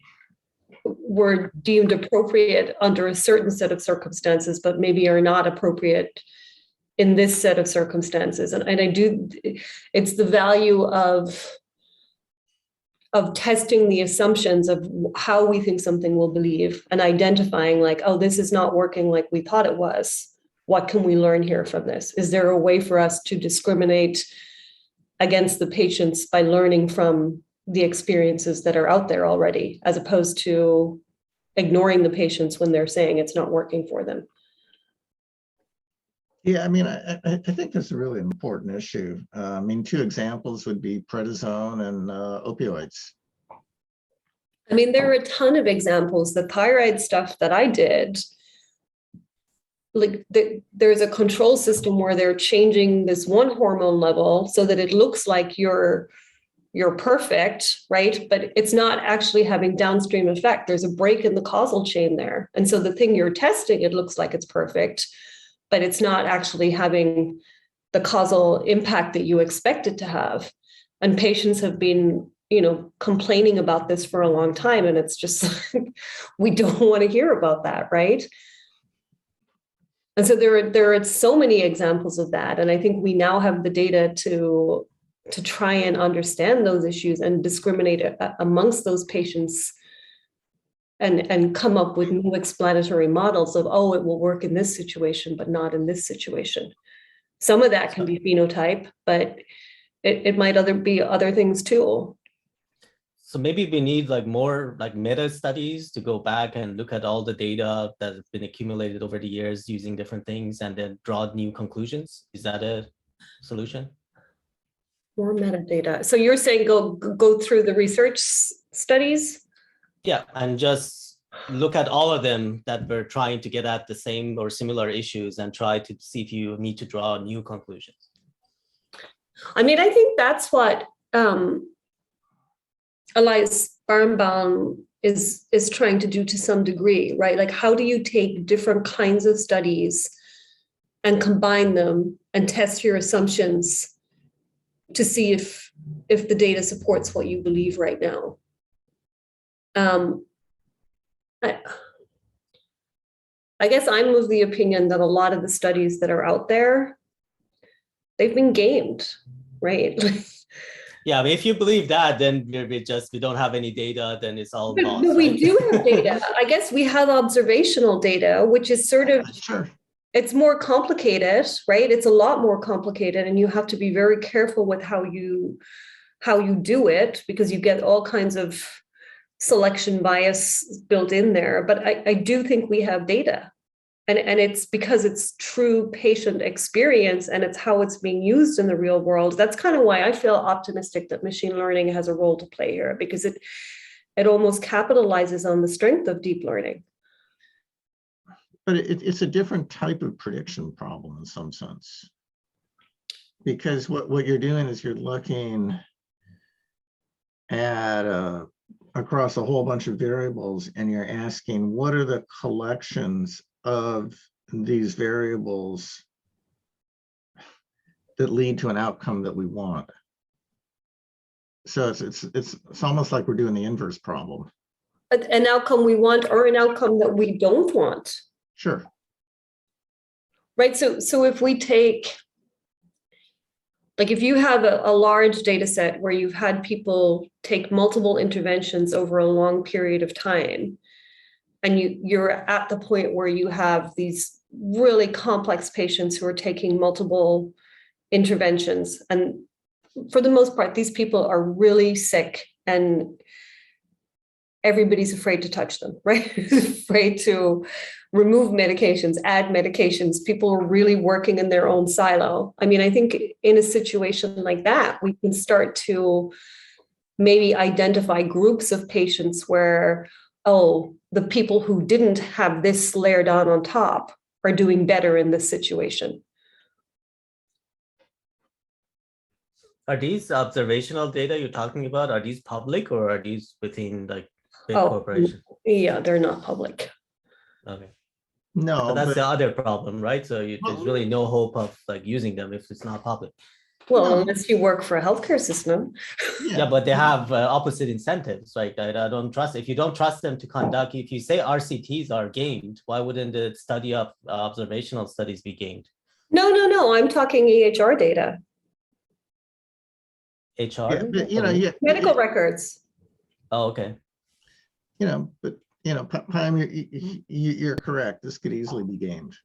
deemed appropriate under a certain set of circumstances, but maybe are not appropriate in this set of circumstances. And it's the value of testing the assumptions of how we think something will believe and identifying, like, oh, this is not working like we thought it was. What can we learn here from this? Is there a way for us to discriminate against the patients by learning from the experiences that are out there already, as opposed to ignoring the patients when they're saying it's not working for them? Yeah, I mean, I think that's a really important issue. I mean, 2 examples would be prednisone and opioids. I mean, there are a ton of examples. The thyroid stuff that I did, like, there's a control system where they're changing this one hormone level so that it looks like you're perfect, right? But it's not actually having downstream effect. There's a break in the causal chain there. And so the thing you're testing, it looks like it's perfect, but it's not actually having the causal impact that you expect it to have. And patients have been, complaining about this for a long time. And it's just, we don't want to hear about that, right? And so there are so many examples of that. And I think we now have the data to try and understand those issues and discriminate amongst those patients and come up with new explanatory models of, oh, it will work in this situation, but not in this situation. Some of that can be phenotype, but it might be other things too. So maybe we need like more like meta studies to go back and look at all the data that has been accumulated over the years using different things and then draw new conclusions. Is that a solution? More metadata. So you're saying go through the research studies? Yeah, and just look at all of them that were trying to get at the same or similar issues and try to see if you need to draw new conclusions. I mean, I think that's what Elias Barnbaum is trying to do to some degree, right? Like, how do you take different kinds of studies and combine them and test your assumptions to see if the data supports what you believe right now? I guess I'm of the opinion that a lot of the studies that are out there, they've been gamed, right? Yeah, I mean, if you believe that, then we don't have any data, then it's all lost. But we right? do have data. I guess we have observational data, which is sort of, Sure. it's more complicated, right? It's a lot more complicated, and you have to be very careful with how you do it, because you get all kinds of selection bias built in there. But I do think we have data, and it's because it's true patient experience and it's how it's being used in the real world. That's kind of why I feel optimistic that machine learning has a role to play here, because it almost capitalizes on the strength of deep learning. But it's a different type of prediction problem in some sense, because what you're doing is you're looking at across a whole bunch of variables, and you're asking, what are the collections of these variables that lead to an outcome that we want? So it's almost like we're doing the inverse problem. An outcome we want or an outcome that we don't want. Sure. Right. So if we take, like, if you have a large data set where you've had people take multiple interventions over a long period of time, and you're at the point where you have these really complex patients who are taking multiple interventions, and for the most part, these people are really sick and everybody's afraid to touch them, right? Afraid to remove medications, add medications. People are really working in their own silo. I mean, I think in a situation like that, we can start to maybe identify groups of patients where, oh, the people who didn't have this layered on top are doing better in this situation. Are these observational data you're talking about? Are these public or are these within like big Oh, corporations? yeah, they're not public. Okay. No, So that's but the other problem, right? So there's really no hope of like using them if it's not public. Well, No. unless you work for a healthcare system. Yeah, but they have opposite incentives, right? I don't trust. If you don't trust them to conduct, if you say RCTs are gamed, why wouldn't the study of observational studies be gamed? No, I'm talking EHR data, HR? yeah, but, you know, medical records. Oh, okay. you know, but you know, Pam, you're correct. This could easily be gamed.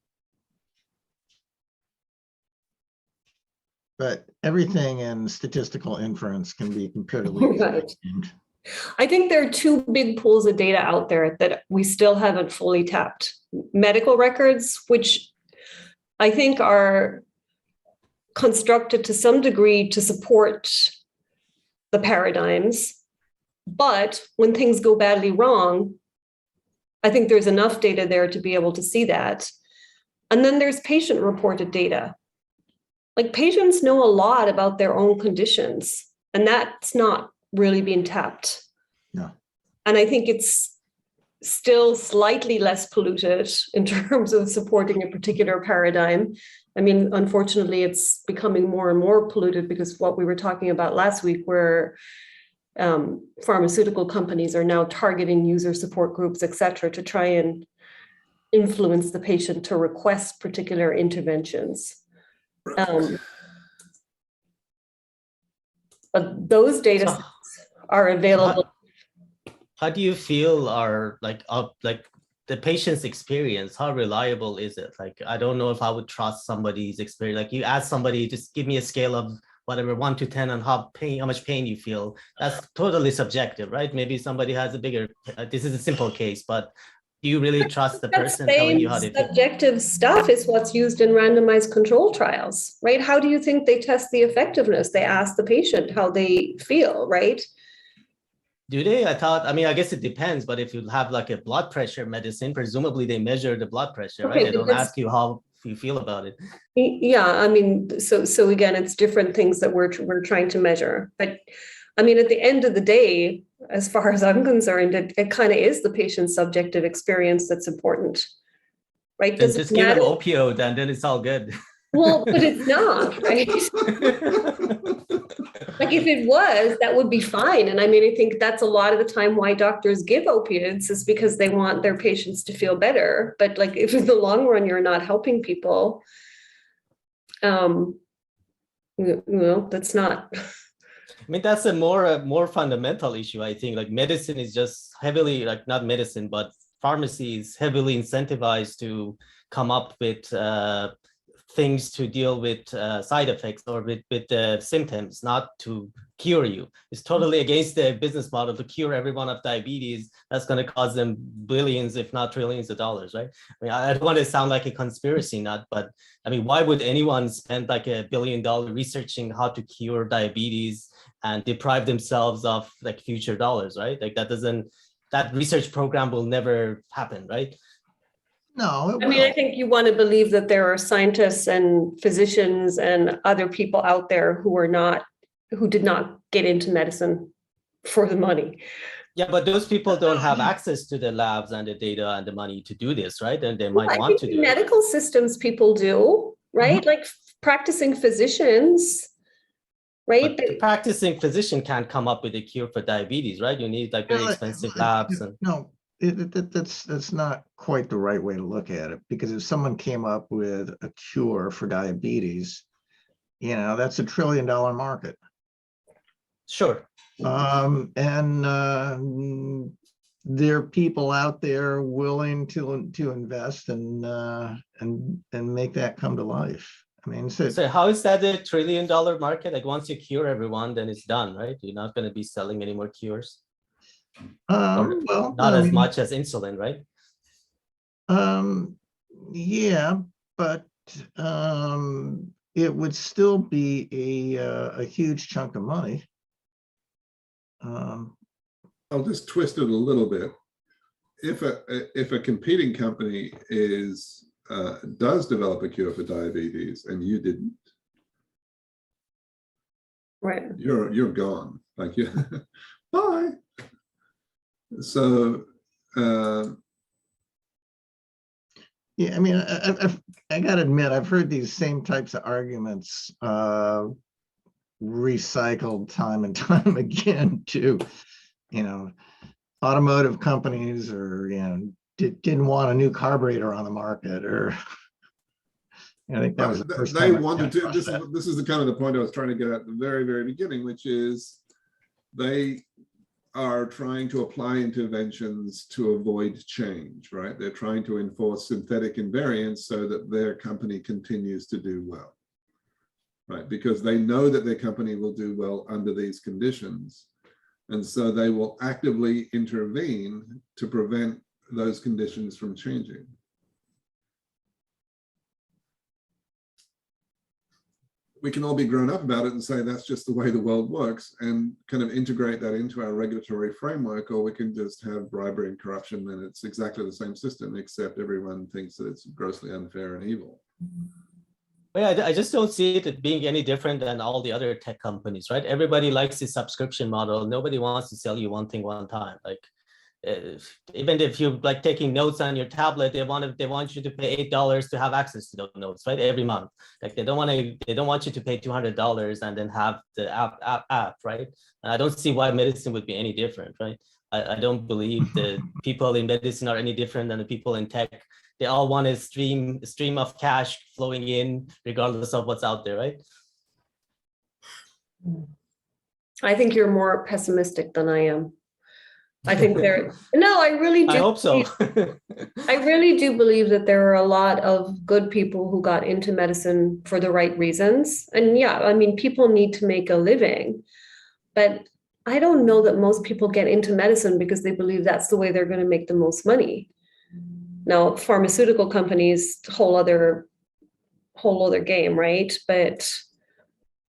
But everything in statistical inference can be comparatively easily Right. gamed. I think there are two big pools of data out there that we still haven't fully tapped. Medical records, which I think are constructed to some degree to support the paradigms. But when things go badly wrong, I think there's enough data there to be able to see that. And then there's patient-reported data. Like, patients know a lot about their own conditions, and that's not really being tapped. No. And I think it's still slightly less polluted in terms of supporting a particular paradigm. I mean, unfortunately, it's becoming more and more polluted because what we were talking about last week, where pharmaceutical companies are now targeting user support groups, et cetera, to try and influence the patient to request particular interventions. But those data sets are available. How do you feel are like the patient's experience? How reliable is it? Like, I don't know if I would trust somebody's experience. Like, you ask somebody, just give me a scale of whatever 1 to 10 on how much pain you feel. That's totally subjective, right? Maybe somebody has a bigger. This is a simple case, but do you really trust the person telling you how they feel? Subjective stuff is what's used in randomized control trials, right? How do you think they test the effectiveness? They ask the patient how they feel, right? Do they? I mean, I guess it depends, but if you have like a blood pressure medicine, presumably they measure the blood pressure, right? Okay, They don't ask you how you feel about it. Yeah, I mean, so again, it's different things that we're trying to measure. But I mean, at the end of the day, as far as I'm concerned, it kind of is the patient's subjective experience that's important, right? Does just give them opioid and then it's all good. Well, but it's not, right? Like, if it was, that would be fine. And I mean, I think that's a lot of the time why doctors give opiates is because they want their patients to feel better. But like, if in the long run, you're not helping people, that's not. I mean, that's a more fundamental issue, I think. Like, medicine is just heavily, like, not medicine, but pharmacy is heavily incentivized to come up with things to deal with side effects or with symptoms, not to cure you. It's totally against the business model to cure everyone of diabetes. That's going to cost them billions, if not trillions of dollars, right? I mean, I don't want to sound like a conspiracy nut, but I mean, why would anyone spend like $1 billion researching how to cure diabetes and deprive themselves of like future dollars, right? Like, that research program will never happen, right? No, I mean, I think you want to believe that there are scientists and physicians and other people out there who did not get into medicine for the money. Yeah, but those people don't have access to the labs and the data and the money to do this, right? And they might want to do it. Medical systems people do, right? Like practicing physicians, right? But the practicing physician can't come up with a cure for diabetes, right? You need like very expensive labs. And no, That's not quite the right way to look at it, because if someone came up with a cure for diabetes, that's $1 trillion market. Sure. And there are people out there willing to invest and make that come to life. I mean, So how is that $1 trillion market? Like once you cure everyone, then it's done, right? You're not going to be selling any more cures. well, Not I as mean, much as insulin, right? yeah, but it would still be a huge chunk of money. I'll just twist it a little bit. If a competing company does develop a cure for diabetes and you didn't, Right. you're gone. Like you, bye. So yeah, I mean, I got to admit, I've heard these same types of arguments recycled time and time again too. Automotive companies, or didn't want a new carburetor on the market, or I think that was the first they time wanted to. This is the kind of the point I was trying to get at the very, very beginning, which is they are trying to apply interventions to avoid change, right? They're trying to enforce synthetic invariance so that their company continues to do well, right? Because they know that their company will do well under these conditions. And so they will actively intervene to prevent those conditions from changing. We can all be grown up about it and say that's just the way the world works and kind of integrate that into our regulatory framework, or we can just have bribery and corruption and it's exactly the same system, except everyone thinks that it's grossly unfair and evil. Yeah, I just don't see it being any different than all the other tech companies, right? Everybody likes the subscription model. Nobody wants to sell you one thing one time. Like, even if you're like taking notes on your tablet, they want you to pay $8 to have access to those notes, right? Every month. Like they don't want you to pay $200 and then have the app, right? And I don't see why medicine would be any different, right? I don't believe the people in medicine are any different than the people in tech. They all want a stream of cash flowing in regardless of what's out there, right? I think you're more pessimistic than I am. I think I really do. I hope so. I really do believe that there are a lot of good people who got into medicine for the right reasons. And yeah, I mean, people need to make a living, but I don't know that most people get into medicine because they believe that's the way they're going to make the most money. Now, pharmaceutical companies, whole other game, right? But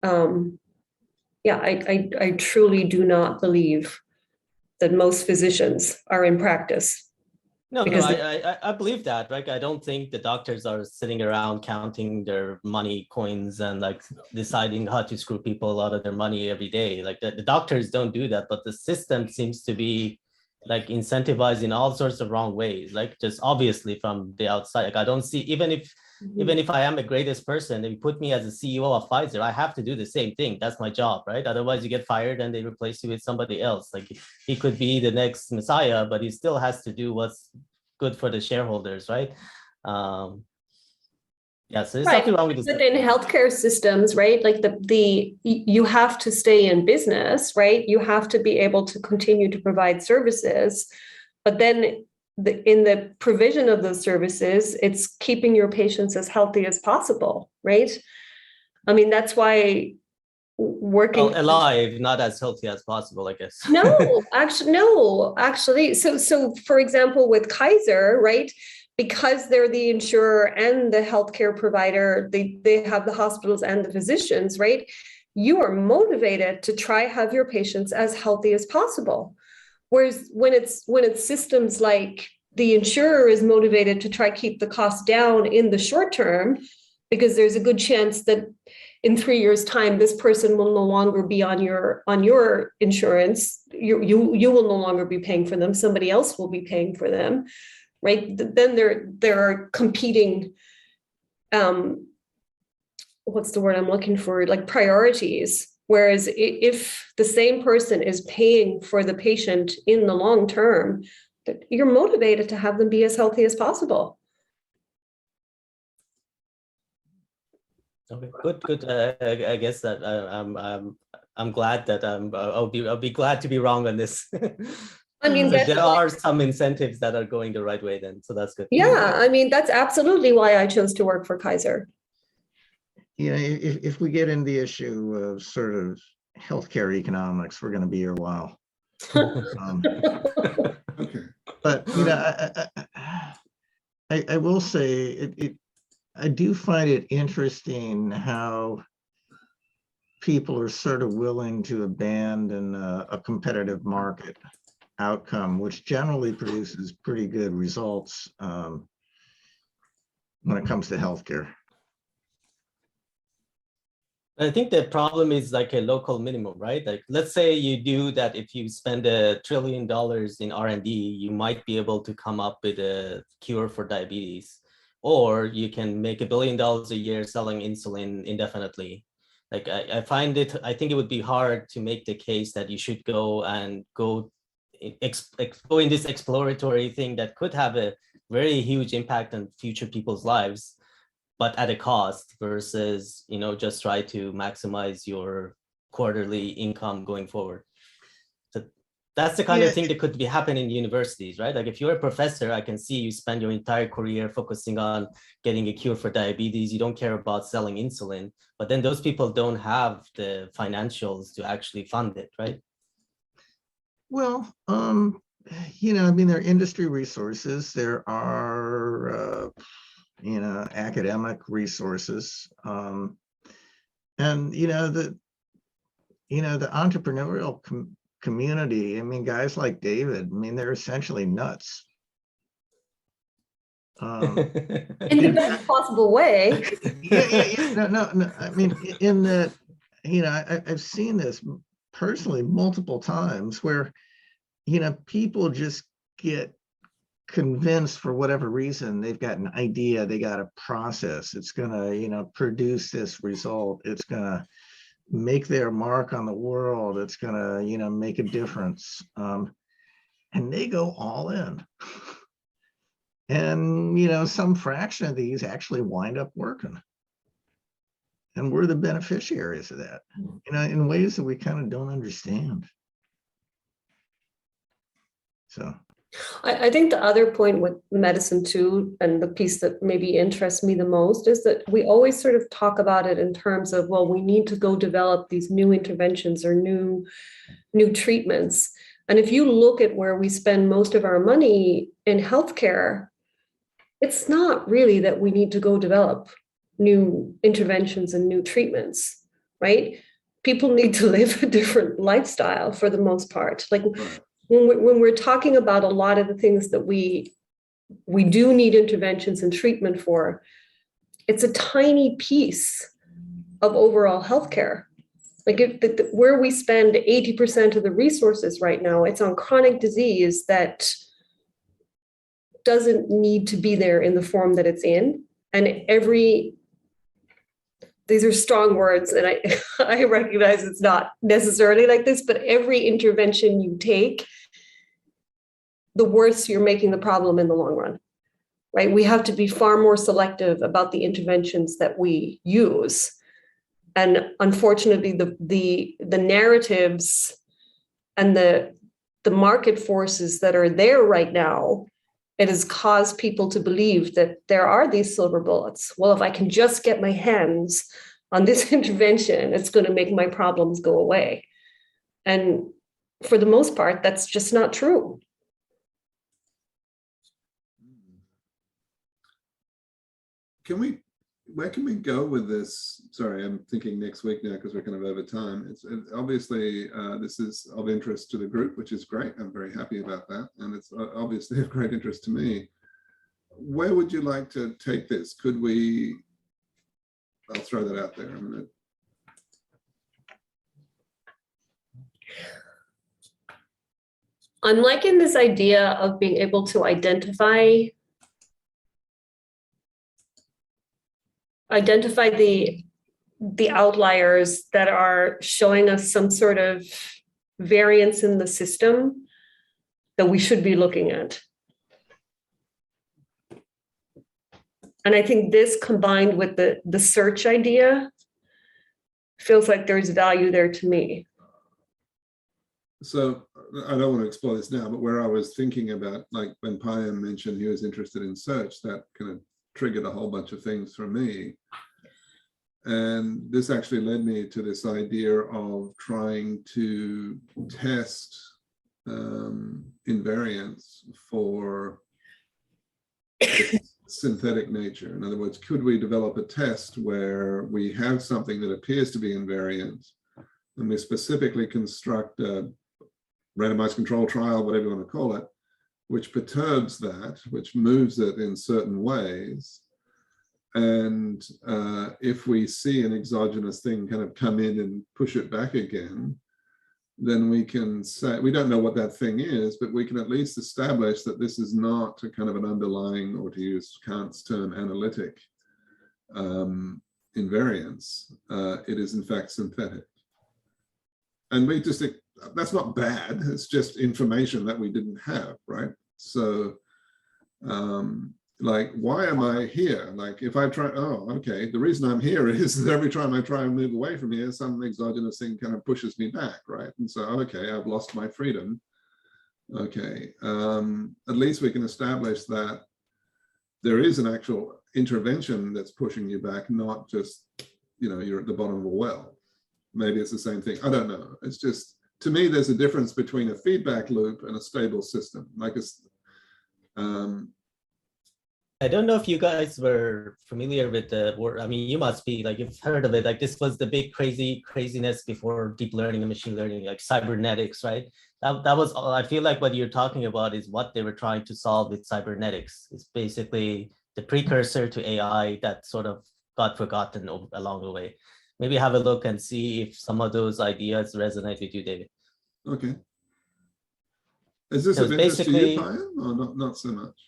yeah, I truly do not believe that most physicians are in practice. No, I believe that, right? I don't think the doctors are sitting around counting their money coins and like deciding how to screw people out of their money every day. Like the doctors don't do that, but the system seems to be like incentivized in all sorts of wrong ways, like just obviously from the outside. Like I don't see, even if I am the greatest person, if you put me as a CEO of Pfizer, I have to do the same thing. That's my job, right? Otherwise you get fired and they replace you with somebody else. Like he could be the next messiah, but he still has to do what's good for the shareholders, right? Yeah, so there's nothing wrong with this. But in healthcare systems, right? Like you have to stay in business, right? You have to be able to continue to provide services, but then in the provision of those services, it's keeping your patients as healthy as possible, right? I mean, that's why working alive, not as healthy as possible, I guess. No, actually. So for example, with Kaiser, right? Because they're the insurer and the healthcare provider, they have the hospitals and the physicians, right? You are motivated to try have your patients as healthy as possible. Whereas when it's systems like the insurer is motivated to try keep the cost down in the short term, because there's a good chance that in 3 years' time, this person will no longer be on your insurance. You will no longer be paying for them. Somebody else will be paying for them, right? Then there are competing, what's the word I'm looking for? Like priorities. Whereas if the same person is paying for the patient in the long term, that you're motivated to have them be as healthy as possible. Okay, good. I guess that I'm glad that I'll be glad to be wrong on this. I mean, So there are some incentives that are going the right way then, so that's good. yeah, I mean, that's absolutely why I chose to work for Kaiser. You know, if we get into the issue of sort of healthcare economics, we're going to be here a while. Okay. But you know, I will say I do find it interesting how people are sort of willing to abandon a competitive market outcome, which generally produces pretty good results when it comes to healthcare. I think the problem is like a local minimum, right? Like, let's say you do that. If you spend $1 trillion in R&D, you might be able to come up with a cure for diabetes, or you can make $1 billion a year selling insulin indefinitely. Like, I think it would be hard to make the case that you should go in this exploratory thing that could have a very huge impact on future people's lives, but at a cost, versus, you know, just try to maximize your quarterly income going forward. So that's the kind of thing that could be happening in universities, right? Like, if you're a professor, I can see you spend your entire career focusing on getting a cure for diabetes. You don't care about selling insulin, but then those people don't have the financials to actually fund it, right? Well, you know, I mean, there are industry resources. There are you know, academic resources, and you know, the entrepreneurial community. I mean, guys like David, I mean, they're essentially nuts. In the best possible way. Yeah. No. I mean, in that, you know, I've seen this personally multiple times where, you know, people just get convinced for whatever reason. They've got an idea, they got a process, it's gonna, you know, produce this result, it's gonna make their mark on the world, it's gonna, you know, make a difference, and they go all in. And you know, some fraction of these actually wind up working, and we're the beneficiaries of that, you know, in ways that we kind of don't understand. So I think the other point with medicine too, and the piece that maybe interests me the most, is that we always sort of talk about it in terms of, well, we need to go develop these new interventions or new treatments. And if you look at where we spend most of our money in healthcare, it's not really that we need to go develop new interventions and new treatments, right? People need to live a different lifestyle for the most part. Like, Right. when we're talking about a lot of the things that we do need interventions and treatment for, it's a tiny piece of overall healthcare. Like, where we spend 80% of the resources right now, it's on chronic disease that doesn't need to be there in the form that it's in. And these are strong words, and I recognize it's not necessarily like this, but every intervention you take, the worse you're making the problem in the long run, right? We have to be far more selective about the interventions that we use. And unfortunately, the narratives and the market forces that are there right now, it has caused people to believe that there are these silver bullets. Well, if I can just get my hands on this intervention, it's going to make my problems go away. And for the most part, that's just not true. Where can we go with this? Sorry, I'm thinking next week now because we're kind of over time. It's obviously this is of interest to the group, which is great. I'm very happy about that. And it's obviously of great interest to me. Where would you like to take this? Could we, I'll throw that out there. I'm liking this idea of being able to identify the outliers that are showing us some sort of variance in the system, that we should be looking at. And I think this combined with the search idea feels like there's value there to me. So I don't want to explore this now, but where I was thinking about, like when Payam mentioned he was interested in search, that kind of triggered a whole bunch of things for me. And this actually led me to this idea of trying to test invariance for its synthetic nature. In other words, could we develop a test where we have something that appears to be invariant and we specifically construct a randomized control trial, whatever you want to call it, which perturbs that, which moves it in certain ways. And if we see an exogenous thing kind of come in and push it back again, then we can say, we don't know what that thing is, but we can at least establish that this is not a kind of an underlying, or to use Kant's term, analytic invariance. It is in fact synthetic. And we just think that's not bad. It's just information that we didn't have, right? So like, why am I here? Like if I try, oh, okay, the reason I'm here is that every time I try and move away from here, some exogenous thing kind of pushes me back, right? And so, okay, I've lost my freedom. Okay, at least we can establish that there is an actual intervention that's pushing you back, not just, you know, you're at the bottom of a well. Maybe it's the same thing. I don't know. It's just, to me, there's a difference between a feedback loop and a stable system. Like it's, I don't know if you guys were familiar with the word. I mean, you must be, like, you've heard of it. Like this was the big craziness before deep learning and machine learning, like cybernetics, right? That was, I feel like what you're talking about is what they were trying to solve with cybernetics. It's basically the precursor to AI that sort of got forgotten along the way. Maybe have a look and see if some of those ideas resonate with you, David. okay. Is this of interest to you, Payam, or not so much?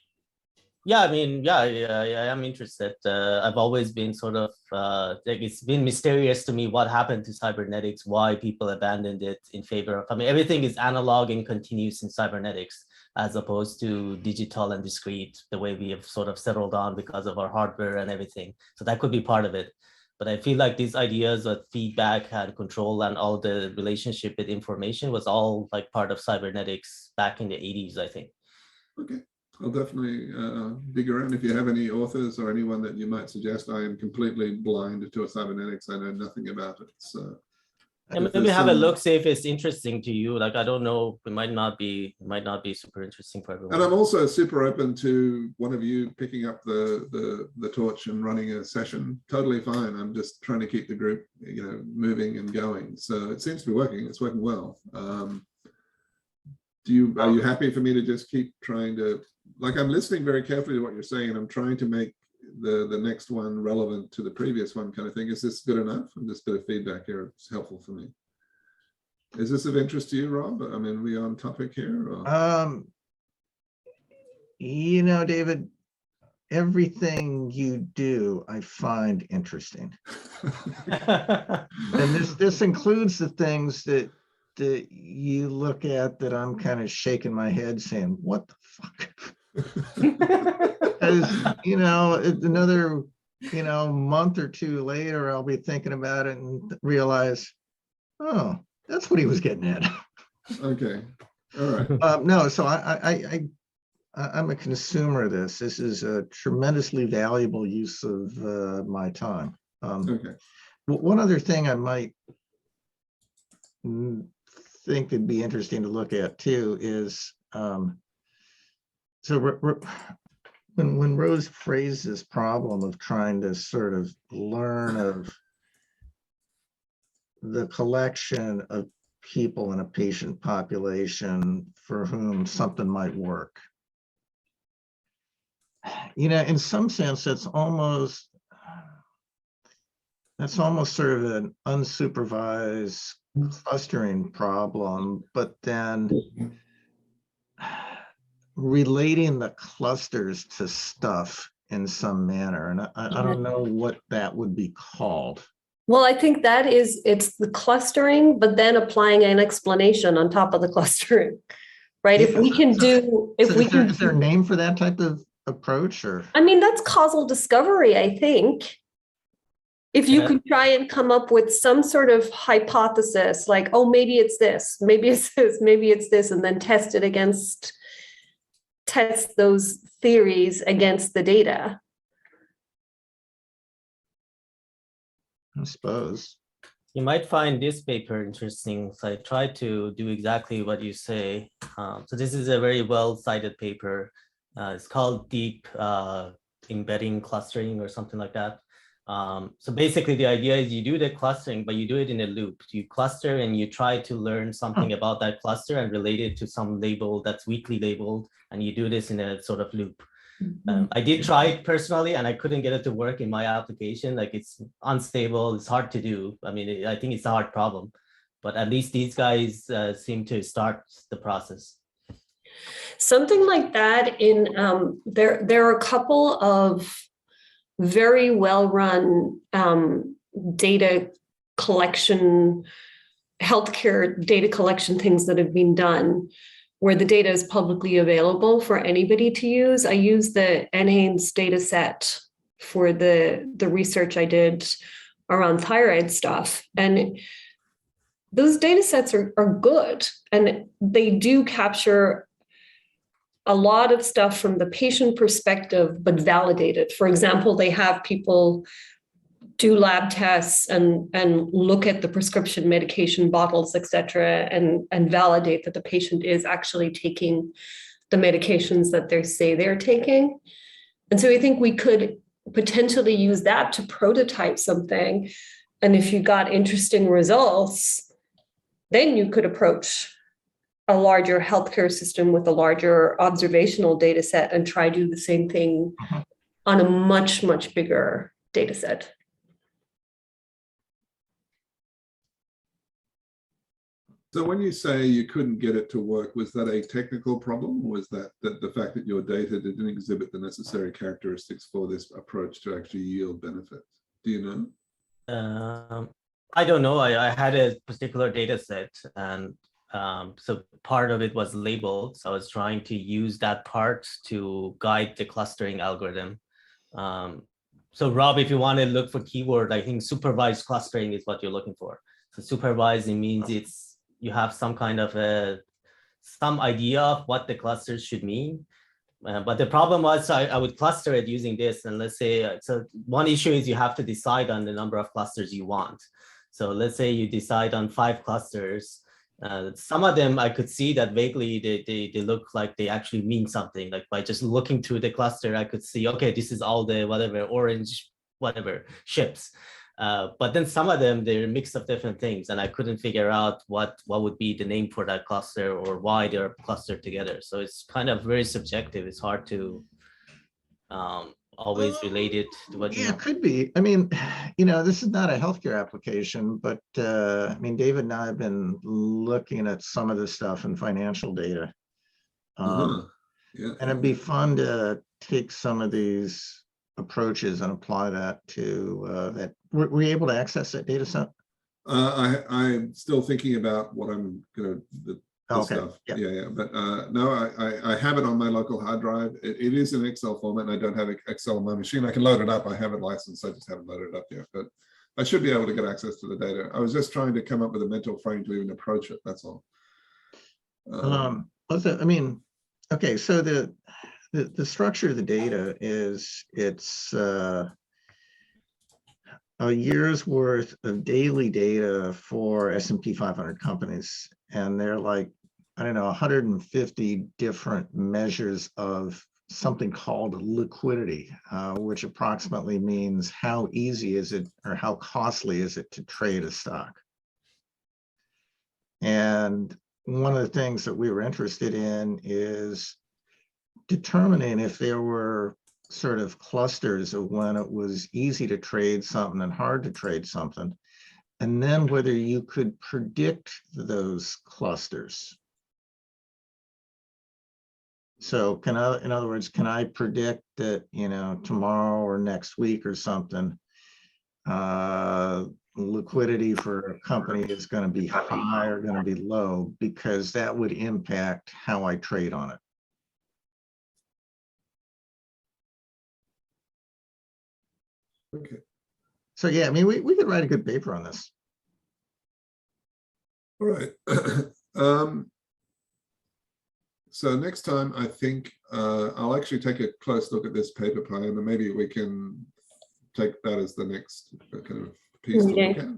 Yeah, I mean, yeah, I am interested. I've always been sort of, like, it's been mysterious to me what happened to cybernetics, why people abandoned it in favor of, I mean, everything is analog and continuous in cybernetics, as opposed to digital and discrete, the way we have sort of settled on because of our hardware and everything. So that could be part of it. But I feel like these ideas of feedback and control and all the relationship with information was all like part of cybernetics back in the 80s, I think. Okay. I'll definitely dig around. If you have any authors or anyone that you might suggest, I am completely blind to cybernetics. I know nothing about it. So and maybe have a look, see if it's interesting to you. Like, I don't know, it might not be super interesting for everyone. And I'm also super open to one of you picking up the torch and running a session. Totally fine. I'm just trying to keep the group, you know, moving and going. So it seems to be working. It's working well. Are you happy for me to just keep trying to, like, I'm listening very carefully to what you're saying, and I'm trying to make the next one relevant to the previous one kind of thing. Is this good enough? And this bit of feedback here is helpful for me. Is this of interest to you, Rob? I mean, are we on topic here? Or? You know, David, everything you do, I find interesting. And this includes the things that you look at that I'm kind of shaking my head saying, what the fuck? Because, you know, another, you know, month or two later, I'll be thinking about it and realize, oh, that's what he was getting at. Okay. All right. No, so I'm a consumer of this. This is a tremendously valuable use of my time. Okay. One other thing I might think it'd be interesting to look at too is, so when Rose phrased this problem of trying to sort of learn of the collection of people in a patient population for whom something might work, you know, in some sense, that's almost sort of an unsupervised clustering problem, but then relating the clusters to stuff in some manner. And I don't know what that would be called. Well, I think it's the clustering, but then applying an explanation on top of the clustering, right? If Yeah, we can do, if So we is there a can, name for that type of approach or? I mean, that's causal discovery, I think. If you Yeah. can try and come up with some sort of hypothesis, like, oh, maybe it's this, maybe it's this, maybe it's this, and then test those theories against the data. I suppose. You might find this paper interesting. So I tried to do exactly what you say. So this is a very well cited paper. It's called Deep Embedding Clustering or something like that. So basically the idea is you do the clustering, but you do it in a loop. You cluster and you try to learn something about that cluster and relate it to some label that's weakly labeled. And you do this in a sort of loop. I did try it personally and I couldn't get it to work in my application. Like it's unstable, it's hard to do. I mean, I think it's a hard problem, but at least these guys seem to start the process. Something like that in, there are a couple of very well-run data collection, healthcare data collection things that have been done where the data is publicly available for anybody to use. I use the NHANES data set for the research I did around thyroid stuff. And those data sets are good. And they do capture a lot of stuff from the patient perspective, but validated. For example, they have people do lab tests and look at the prescription medication bottles, et cetera, and validate that the patient is actually taking the medications that they say they're taking. And so I think we could potentially use that to prototype something. And if you got interesting results, then you could approach a larger healthcare system with a larger observational data set and try to do the same thing on a much, much bigger data set. So when you say you couldn't get it to work, was that a technical problem? Or was that the fact that your data didn't exhibit the necessary characteristics for this approach to actually yield benefit? Do you know? I don't know. I had a particular data set and so part of it was labeled. So I was trying to use that part to guide the clustering algorithm. So Rob, if you want to look for keyword, I think supervised clustering is what you're looking for. So supervising means you have some kind of some idea of what the clusters should mean. But the problem was I would cluster it using this. And let's say, so one issue is you have to decide on the number of clusters you want. So let's say you decide on 5 clusters. Some of them I could see that vaguely they look like they actually mean something. Like by just looking through the cluster, I could see, okay, this is all the whatever orange, whatever ships. But then some of them, they're a mix of different things. And I couldn't figure out what would be the name for that cluster or why they're clustered together. So it's kind of very subjective. It's hard to always relate it to what you know. It could be. I mean, this is not a healthcare application, but I mean, David and I have been looking at some of this stuff in financial data. Yeah. And it'd be fun to take some of these approaches and apply that to that. Were you able to access that data set? I'm still thinking about what I'm going to, stuff. Yeah. But no, I have it on my local hard drive. It is in Excel format and I don't have Excel on my machine. I can load it up. I have it licensed. I just haven't loaded it up yet, but I should be able to get access to the data. I was just trying to come up with a mental frame to even approach it. That's all. Also, I mean, okay, so the structure of the data is it's a year's worth of daily data for S&P 500 companies. And they're like, I don't know, 150 different measures of something called liquidity, which approximately means how easy is it or how costly is it to trade a stock. And one of the things that we were interested in is determining if there were sort of clusters of when it was easy to trade something and hard to trade something, and then whether you could predict those clusters. So in other words, can I predict that, tomorrow or next week or something, liquidity for a company is going to be high or going to be low, because that would impact how I trade on it. Okay. So yeah, I mean, we could write a good paper on this. All right. So next time, I think I'll actually take a close look at this paper plan, and maybe we can take that as the next kind of piece to look at.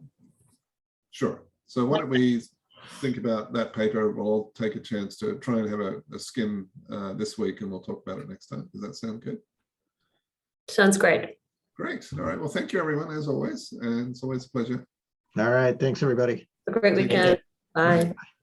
Sure. So why don't we think about that paper? We'll take a chance to try and have a skim this week, and we'll talk about it next time. Does that sound good? Sounds great. Great. All right. Well, thank you, everyone, as always. And it's always a pleasure. All right. Thanks, everybody. Have a great Take care. weekend. Bye.